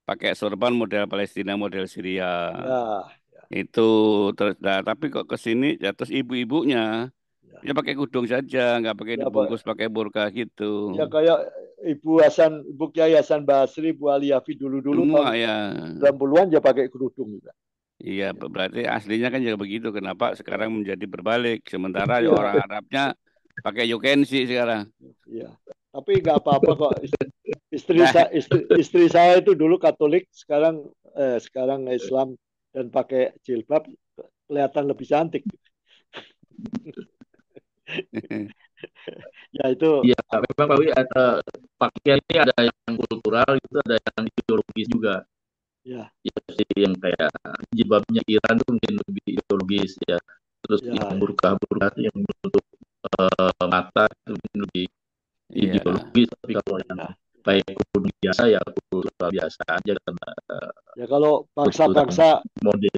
pakai sorban model Palestina, model Syria. Ya, Itu terus, nah, tapi kok ke sini ya terus ibu-ibunya ya, ya pakai kudung saja, nggak pakai ya, dibungkus pakai burka gitu. ya kayak Ibu Kiai Hasan Basri, Bu Ali Yafi dulu-dulu tahun Semua ya. 90-an ya pakai kerudung juga. Iya, berarti aslinya kan juga begitu. Kenapa sekarang menjadi berbalik? Sementara ya Iya, orang Arabnya pakai you can see sekarang. iya. Tapi nggak apa-apa kok. Nah, Istri saya itu dulu Katolik, sekarang Islam dan pakai jilbab kelihatan lebih cantik. Ya itu Ya, memang Pak Wi, ada pakaian ini ada yang kultural itu ada yang ideologis juga. ya, Ya sih yang kayak jilbabnya Iran tuh mungkin lebih ideologis ya. Terus ya, yang ya, burka yang menutup mata itu mungkin lebih iya. ideologis. Tapi kalau yang ya. kayak kultur biasa ya kultural biasa aja karena Ya kalau kebutuhan bangsa-bangsa mode.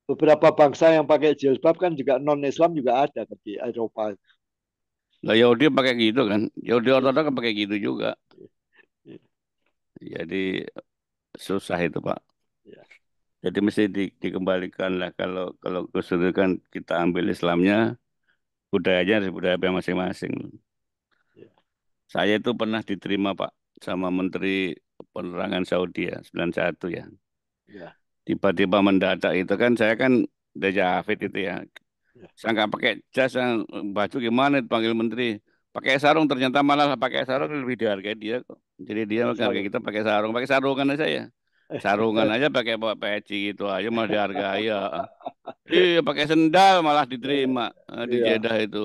beberapa bangsa yang pakai jilbab kan juga non-Islam juga ada kan di Eropa. Lah Yahudi pakai gitu kan. Yahudi Iya, Ortodok kan pakai gitu juga. iya, Jadi susah itu, Pak. iya, Jadi mesti dikembalikan lah kalau kalau keseluruhan kita ambil Islamnya, budayanya dari budaya masing-masing. iya, Saya itu pernah diterima Pak sama Menteri Penerangan Saudi ya, 91 ya. iya, Tiba-tiba mendadak itu kan saya kan Deja Hafid itu ya. iya. Saya nggak pakai jas, yang baju gimana dipanggil menteri. Pakai sarung ternyata malah pakai sarung lebih dihargai dia kok. Jadi dia Pakai menghargai sarung. kita pakai sarung, pakai sarungan aja ya. Sarungan aja pakai bawa peci gitu aja malah dihargai ya. Iya pakai sendal malah diterima di Iya, Jeddah itu.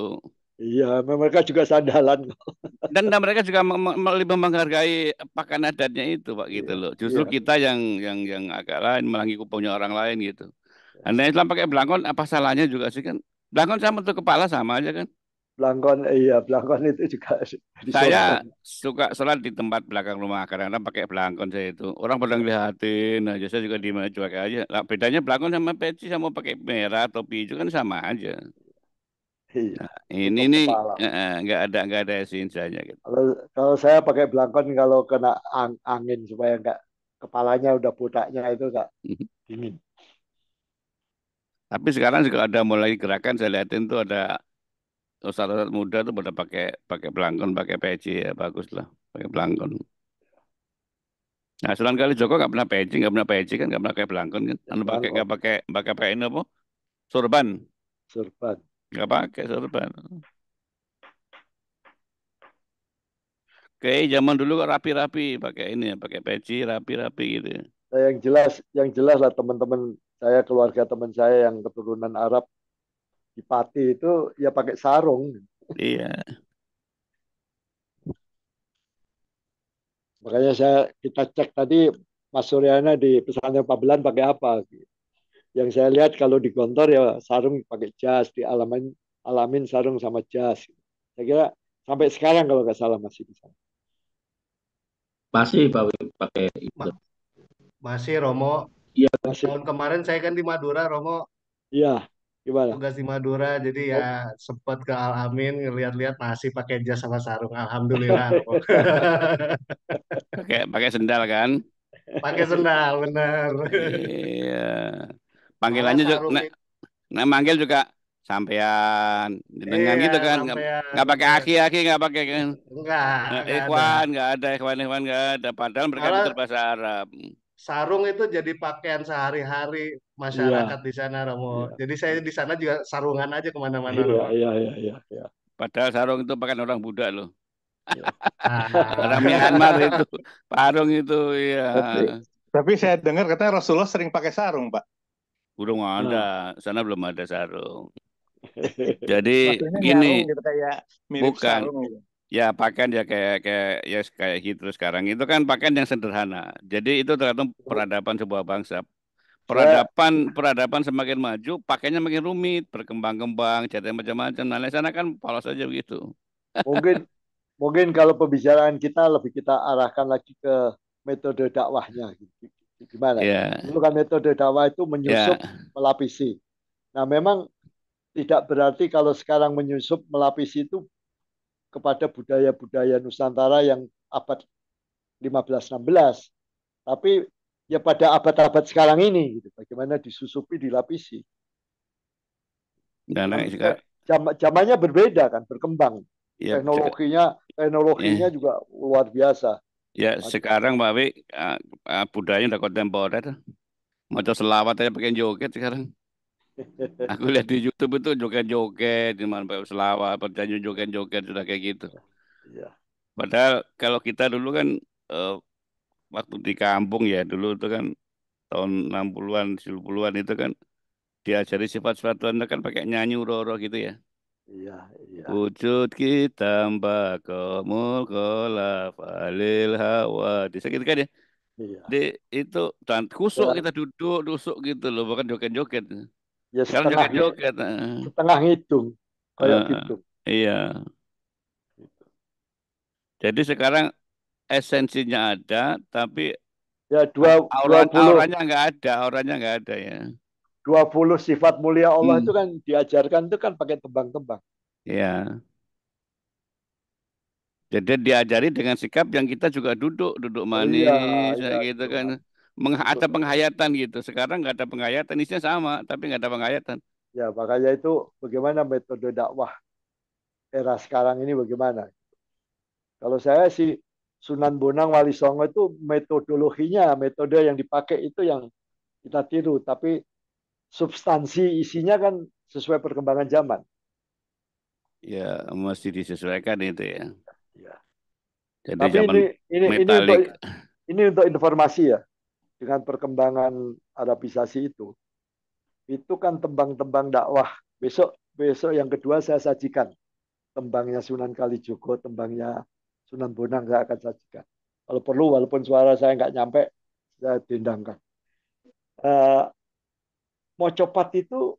iya, mereka juga sandalan. Dan mereka juga lebih menghargai pakan adatnya itu Pak gitu Iya, loh. Justru iya. kita yang agak lain melanggi punya orang lain gitu. Anda Islam pakai belangkon apa salahnya juga sih kan? Belangkon sama tuh kepala sama aja kan? Blangkon, iya, Blangkon itu juga Saya disorban. suka sholat di tempat belakang rumah kadang-kadang pakai belangkon saya itu. Orang pada ngeliatin aja, saya juga diem aja cuek aja. Lah, bedanya belangkon sama peci sama pakai merah topi itu kan sama aja. Iya, Nah, ini tutup nih kepala. nggak ada esensinya gitu. Kalau kalau saya pakai blangkon kalau kena angin supaya nggak kepalanya udah budaknya itu nggak dingin. Tapi sekarang juga ada mulai gerakan saya liatin tuh ada ustadz muda tuh pada pakai pakai belangkon, pakai peci ya bagus lah, pakai belangkon. Nah, Sunan Kalijogo nggak pernah peci kan, nggak pernah pakai belangkon kan, Ya, anu pakai blangkon, nggak pakai ini apa? Sorban, sorban. nggak pakai sorban. Kayak zaman dulu kok rapi-rapi pakai ini ya, pakai peci rapi-rapi gitu. Nah, yang jelas lah teman-teman saya, keluarga teman saya yang keturunan Arab di Pati itu ya pakai sarung. Iya, Makanya kita cek tadi Mas Suryana di pesantren Pabelan pakai apa? Yang saya lihat kalau di Gontor ya sarung pakai jas, di Alamin sarung sama jas. Saya kira sampai sekarang kalau nggak salah masih di sana. Masih pakai itu. Ma- Masih Romo, Iya, Masih. tahun kemarin saya kan di Madura, Romo Iya, gimana? tugas di Madura, jadi ya Oh. sempat ke Al Amin ngeliat-liat masih pakai jas sama sarung. Alhamdulillah, Romo. pakai pakai sendal kan? Pakai sendal, bener. Iya. Malah Panggilannya juga, sarung itu, manggil juga sampean, jenengan iya gitu kan? sampean Nggak pakai bener. aki-aki, nggak pakai kan? Enggak ada. Ikhwan, nggak ada ikhwan nggak ada. Padahal mereka pintar Malah bahasa Arab. sarung itu jadi pakaian sehari-hari masyarakat Iya, di sana, Romo. iya, Jadi saya di sana juga sarungan aja kemana-mana, iya, Romo. iya, iya, iya, iya. Padahal sarung itu pakaian orang Buddha loh. Iya. Orang Ah. Myanmar itu, parung itu, ya. Tapi saya dengar katanya Rasulullah sering pakai sarung, Pak. Burung ada, Nah. sana belum ada sarung. Jadi Maksudnya gini, nyarung gitu kayak mirip bukan. sarung gitu. Ya pakaian ya kayak gitu sekarang itu kan pakaian yang sederhana. Jadi itu tergantung peradaban sebuah bangsa. Saya Peradaban semakin maju, pakainya makin rumit, berkembang-kembang, jadi macam-macam. Nah, di sana kan polos aja begitu. mungkin mungkin kalau pembicaraan kita lebih kita arahkan lagi ke metode dakwahnya. Gimana? Ya, Dulu kan metode dakwah itu ya, menyusup, melapisi. Nah, memang tidak berarti kalau sekarang menyusup, melapisi itu kepada budaya-budaya Nusantara yang abad 15-16. Tapi ya pada abad-abad sekarang ini, gitu. Bagaimana disusupi, dilapisi. dan Kan sekarang, zamannya berbeda kan, berkembang. ya, Teknologinya ya, juga luar biasa. ya Maju-maju. sekarang Mbak Wi, budayanya udah kontemporer. Mau selawat aja pakai joget sekarang. Aku lihat di YouTube itu joget-joget, di mana pakai selawat, perjanjian joget-joget sudah kayak gitu. Iya, Padahal kalau kita dulu kan eh, waktu di kampung ya dulu itu kan tahun 60-an, 70-an itu kan diajari sifat-sifat Tuhan kan pakai nyanyi uro-uro gitu ya. iya, iya, Wujud kita bakomul kola falil hawa. Bisa gitu kan ya. iya. Di itu dan kusuk Ya, kita duduk, dusuk gitu loh, bukan joget-joget. ya Sekarang joget-joget. setengah hitung, kayak Eh, gitu. iya. Jadi sekarang esensinya ada, tapi Ya, dua puluh auranya nggak ada, auranya nggak ada ya. 20 sifat mulia Allah itu Hmm. kan diajarkan itu kan pakai tembang-tembang. Ya. Jadi diajari dengan sikap yang kita juga duduk, duduk Iya, manis, iya kayak gitu itu. kan. Duduk Ada manis. penghayatan gitu. Sekarang nggak ada penghayatan, isinya sama, tapi nggak ada penghayatan. Ya, makanya itu bagaimana metode dakwah era sekarang ini bagaimana? Kalau saya sih Sunan Bonang Wali Songo itu metodologinya, metode yang dipakai itu yang kita tiru, tapi substansi isinya kan sesuai perkembangan zaman. Ya, mesti disesuaikan itu ya. Ya. Jadi Tapi zaman ini metalik. untuk informasi ya, dengan perkembangan Arabisasi itu kan tembang-tembang dakwah. Besok besok yang kedua saya sajikan tembangnya Sunan Kalijogo, tembangnya Sunan Bonang saya akan sajikan. Kalau perlu, walaupun suara saya nggak nyampe, saya dendangkan. Uh, Mocopat itu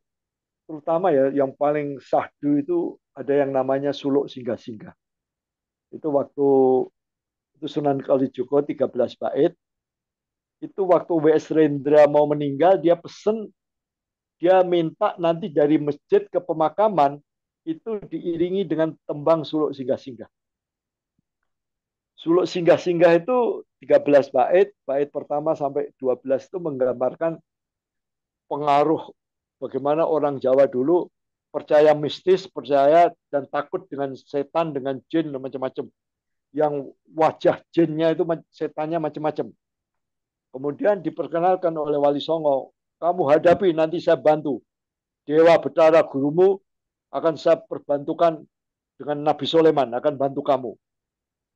terutama ya yang paling sahdu itu ada yang namanya suluk singgah-singgah. Itu waktu itu Sunan Kalijogo 13 bait. Itu waktu W.S. Rendra mau meninggal, dia minta nanti dari masjid ke pemakaman itu diiringi dengan tembang suluk singgah-singgah. Suluk singgah-singgah itu 13 bait, bait pertama sampai 12 itu menggambarkan pengaruh bagaimana orang Jawa dulu percaya mistis, percaya dan takut dengan setan, dengan jin dan macam-macam. Yang wajah jinnya itu setannya macam-macam. Kemudian diperkenalkan oleh Wali Songo, kamu hadapi nanti saya bantu. Dewa Betara gurumu akan saya perbantukan dengan Nabi Soleman akan bantu kamu.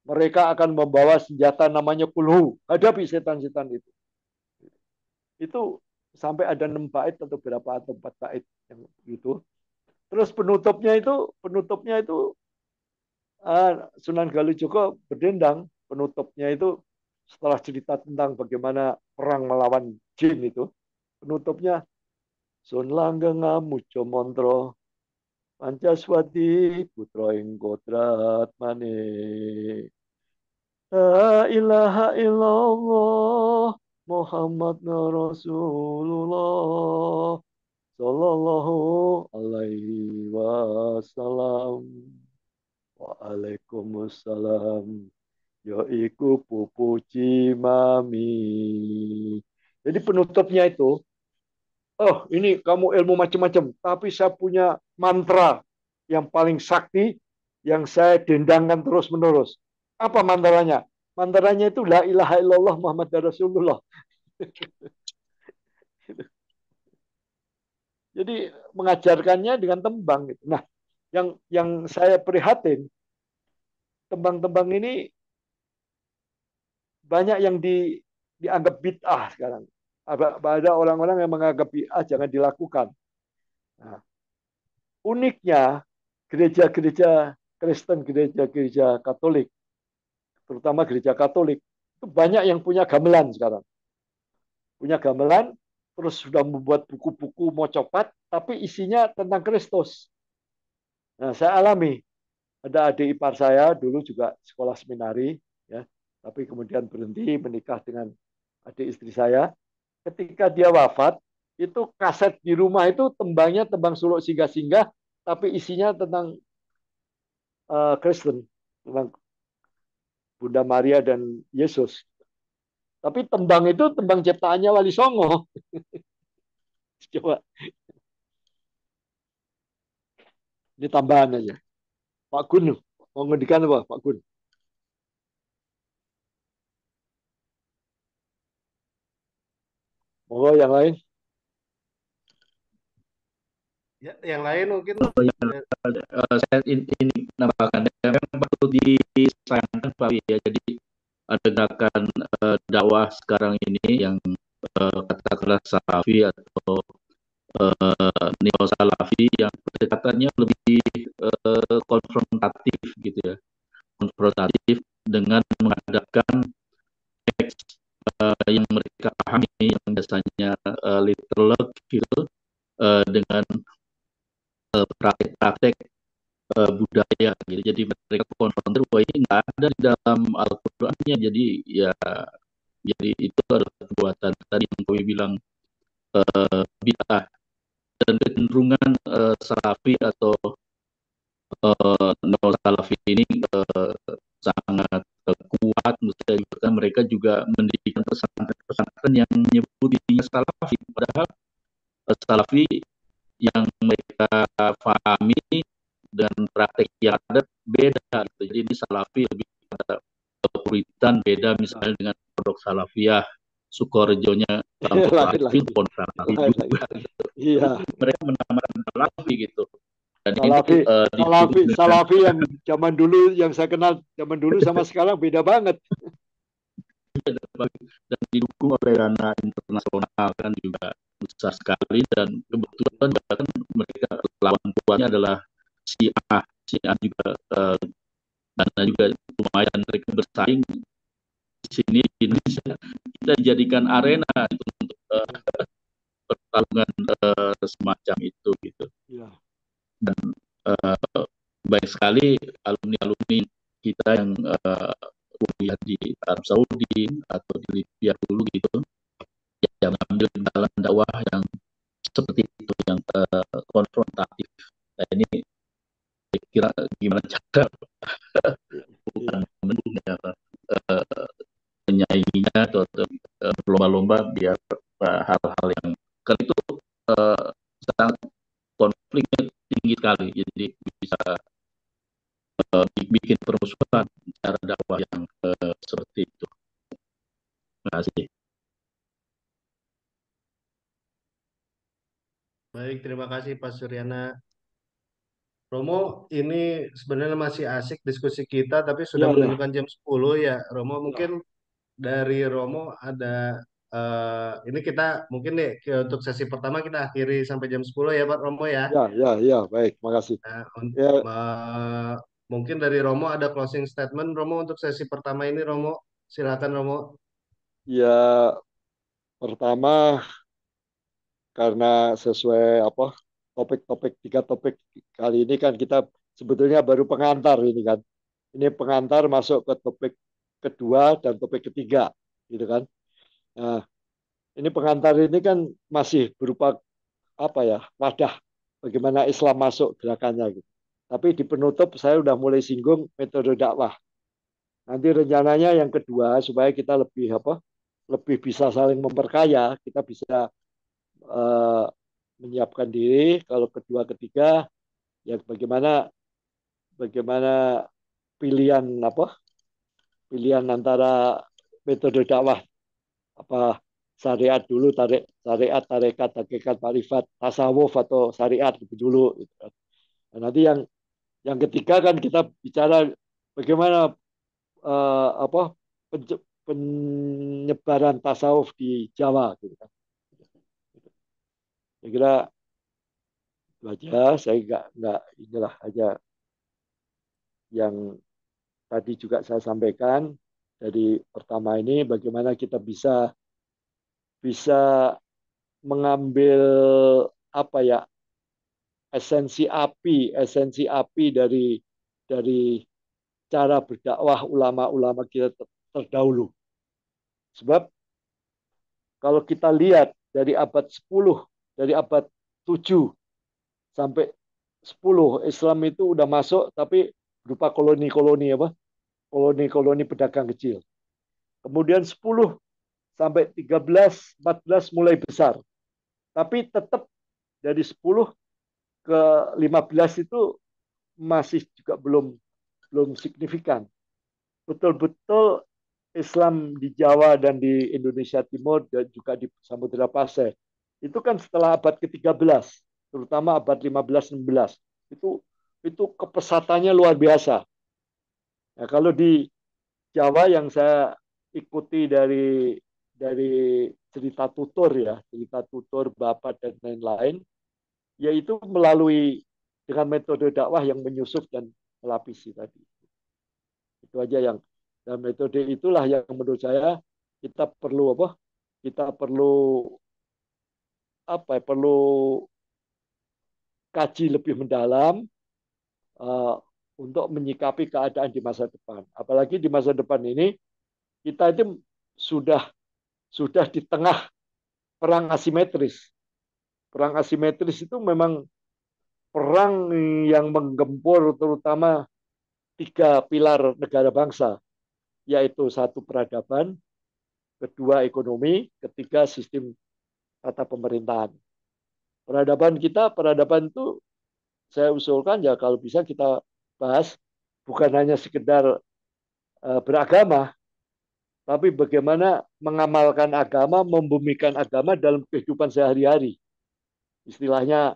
Mereka akan membawa senjata namanya kulhu. Hadapi setan-setan itu. Itu sampai ada 6 bait atau berapa atau 4 bait yang itu. Terus penutupnya itu Sunan Kalijogo berdendang. Penutupnya itu setelah cerita tentang bagaimana perang melawan jin itu, penutupnya Sun Langgeng Muco Montro Pancaswati Putra ing Kodrat Manik. La ilaha illallah Muhammad Rasulullah Sallallahu alaihi wasallam. Waalaikumsalam. Yaiku pupu cimami. Jadi penutupnya itu, oh ini kamu ilmu macam-macam, tapi saya punya mantra yang paling sakti yang saya dendangkan terus-menerus. Apa mantranya? Mantranya itu la ilaha illallah Muhammad Rasulullah. Jadi mengajarkannya dengan tembang. Nah, yang saya prihatin, tembang-tembang ini banyak yang dianggap bid'ah sekarang. Ada orang-orang yang menganggap bid'ah jangan dilakukan. Nah, uniknya gereja-gereja Kristen, gereja-gereja Katolik, terutama gereja Katolik, itu banyak yang punya gamelan sekarang. Punya gamelan, terus sudah membuat buku-buku mocopat, tapi isinya tentang Kristus. Nah, saya alami. Ada adik ipar saya dulu juga sekolah seminari, ya, tapi kemudian berhenti menikah dengan adik istri saya. Ketika dia wafat, itu kaset di rumah itu tembangnya tembang suluk singgah-singgah, tapi isinya tentang Kristen, tentang Bunda Maria dan Yesus. Tapi tembang itu tembang ciptaannya Wali Songo. Coba ini tambahan aja. Pak Gun, mau ngedikan apa Pak Gun? Mau yang lain? Ya, yang lain mungkin Saya ini nambahkan ya, memang perlu disayangkan Pak ya. Jadi ada gerakan dakwah sekarang ini yang katakanlah salafi atau neo salafi yang pendekatannya lebih konfrontatif gitu ya, konfrontatif dengan menghadapkan teks yang mereka pahami yang biasanya literal gitu dengan praktek-praktek budaya gitu. Jadi mereka konfrontir bahwa ini nggak ada di dalam Al-Qur'annya. Jadi ya, jadi itu adalah perbuatan tadi yang kami bilang bid'ah, dan kecenderungan salafi atau neo salafi ini sangat kuat. Misalnya mereka juga mendirikan pesantren-pesantren yang menyebut dirinya salafi, padahal salafi yang mereka pahami dan praktek yang ada beda gitu. Jadi ini salafi lebih pada puritan, beda misalnya dengan produk salafiyah Sukorejonya salafi, pun salafi juga gitu. Iya. Mereka menamakan salafi gitu. Dan Salafi, ini salafi yang zaman dulu, yang saya kenal zaman dulu sama sekarang beda banget. Dan didukung oleh dana internasional kan juga besar sekali, dan kebetulan juga kan mereka lawan kuatnya adalah Syiah juga dana juga lumayan, mereka bersaing di sini di Indonesia. Kita jadikan arena untuk pertarungan semacam itu gitu. Ya. Dan baik sekali alumni-alumni kita yang kuliah di Arab Saudi atau di Libya dulu gitu, yang ambil jalan dakwah yang seperti itu, yang konfrontatif. Nah ini saya kira gimana cara bukan mendukungnya, menyainginya atau berlomba-lomba biar hal-hal yang kan itu sangat konfliknya tinggi sekali, jadi bisa bikin permusuhan cara dakwah yang seperti itu. Terima kasih. baik, terima kasih Pak Suryana. Romo, ini sebenarnya masih asik diskusi kita, tapi sudah Ya, ya. menunjukkan jam 10 ya. Romo, Ya. mungkin dari Romo ada, ini kita mungkin nih untuk sesi pertama kita akhiri sampai jam 10 ya Pak Romo ya. Ya, ya, ya, baik, makasih. Nah, Ya, mungkin dari Romo ada closing statement Romo untuk sesi pertama ini Romo, Silakan Romo. Ya, pertama karena sesuai apa topik-topik tiga topik kali ini kan kita sebetulnya baru pengantar ini kan. Ini pengantar masuk ke topik kedua dan topik ketiga, gitu kan. Nah, ini pengantar ini kan masih berupa apa ya wadah bagaimana Islam masuk gerakannya gitu. Tapi di penutup saya udah mulai singgung metode dakwah. Nanti rencananya yang kedua supaya kita lebih apa lebih bisa saling memperkaya, kita bisa eh, menyiapkan diri. Kalau kedua ketiga ya bagaimana bagaimana pilihan apa pilihan antara metode dakwah apa syariat dulu tarik syariat tarekat hakikat marifat tasawuf atau syariat lebih dulu gitu kan. Nah, nanti yang ketiga kan kita bicara bagaimana apa penyebaran tasawuf di Jawa gitu kan. Saya kira itu aja. Saya nggak inilah aja yang tadi juga saya sampaikan dari pertama ini bagaimana kita bisa bisa mengambil apa ya esensi api dari cara berdakwah ulama-ulama kita terdahulu. Sebab kalau kita lihat dari abad 10, dari abad 7 sampai 10 Islam itu udah masuk tapi berupa koloni-koloni apa? Koloni-koloni pedagang kecil. Kemudian 10 sampai 13, 14 mulai besar. Tapi tetap dari 10 ke 15 itu masih juga belum belum signifikan. Betul-betul Islam di Jawa dan di Indonesia Timur dan juga di Samudra Pasai. Itu kan setelah abad ke-13, terutama abad 15-16. Itu kepesatannya luar biasa. Nah, kalau di Jawa yang saya ikuti dari cerita tutur Bapak dan lain-lain, yaitu melalui dengan metode dakwah yang menyusup dan melapisi tadi. Itu aja yang dan metode itulah yang menurut saya kita perlu apa? Kita perlu apa? Perlu kaji lebih mendalam uh, untuk menyikapi keadaan di masa depan. Apalagi di masa depan ini kita itu sudah sudah di tengah perang asimetris. Perang asimetris itu memang perang yang menggempur terutama tiga pilar negara bangsa, yaitu satu peradaban, kedua ekonomi, ketiga sistem tata pemerintahan. Peradaban itu saya usulkan ya kalau bisa kita bahas bukan hanya sekedar beragama, tapi bagaimana mengamalkan agama, membumikan agama dalam kehidupan sehari-hari. Istilahnya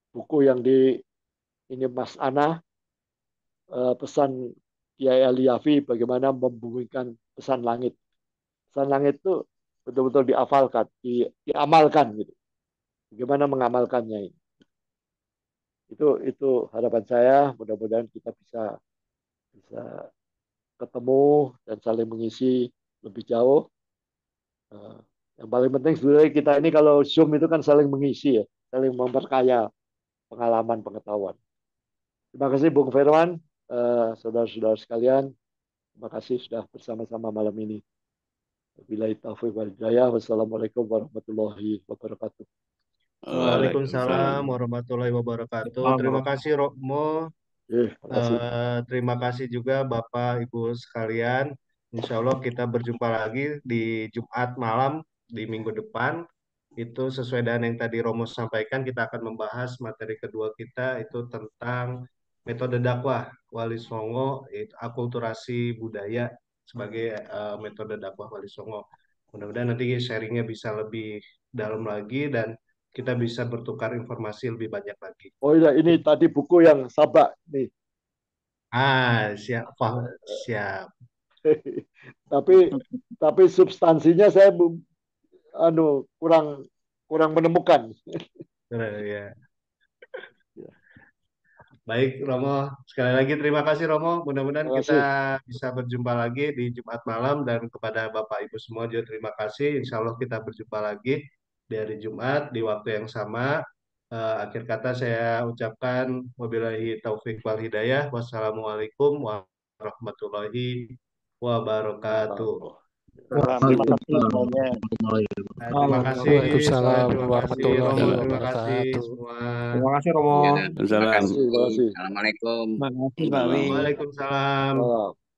buku yang di ini Mas Ana pesan Kiai Ali Yafi bagaimana membumikan pesan langit. Pesan langit itu betul-betul dihafalkan, diamalkan gitu. Bagaimana mengamalkannya ini. Itu harapan saya. Mudah-mudahan kita bisa bisa ketemu dan saling mengisi lebih jauh. Eh, yang paling penting sebenarnya kita ini kalau Zoom itu kan saling mengisi ya, saling memperkaya pengalaman pengetahuan. Terima kasih Bung Firman, saudara-saudara sekalian. Terima kasih sudah bersama-sama malam ini. Wabillahi taufiq wal hidayah. Wassalamualaikum warahmatullahi wabarakatuh. Waalaikumsalam Waalaikumsalam. warahmatullahi wabarakatuh. Terima kasih Romo. Terima kasih. Terima kasih juga Bapak Ibu sekalian. Insya Allah kita berjumpa lagi di Jumat malam di minggu depan. Itu sesuai dengan yang tadi Romo sampaikan, kita akan membahas materi kedua kita itu tentang metode dakwah Wali Songo, itu akulturasi budaya sebagai metode dakwah Wali Songo. Mudah-mudahan nanti sharingnya bisa lebih dalam lagi dan kita bisa bertukar informasi lebih banyak lagi. Oh iya, ini tadi buku yang Sabak nih. Siap, siap. tapi tapi substansinya saya kurang kurang menemukan. Ya. Baik, Romo. Sekali lagi terima kasih, Romo. Mudah-mudahan Terima kita kasih. bisa berjumpa lagi di Jumat malam dan kepada Bapak Ibu semua juga terima kasih. Insya Allah kita berjumpa lagi di hari Jumat di waktu yang sama. Akhir kata saya ucapkan wabillahi taufik wal hidayah. Wassalamualaikum warahmatullahi wabarakatuh. Salam. Terima kasih semuanya. Terima kasih, Waalaikumsalam terima kasih warahmatullahi Romo, Salam. terima kasih wabarakatuh. semua. Terima kasih Romo. Ya, terima Salam. kasih. Terima kasih. Assalamualaikum. Terima kasih Pak Wi. Waalaikumsalam. Salam.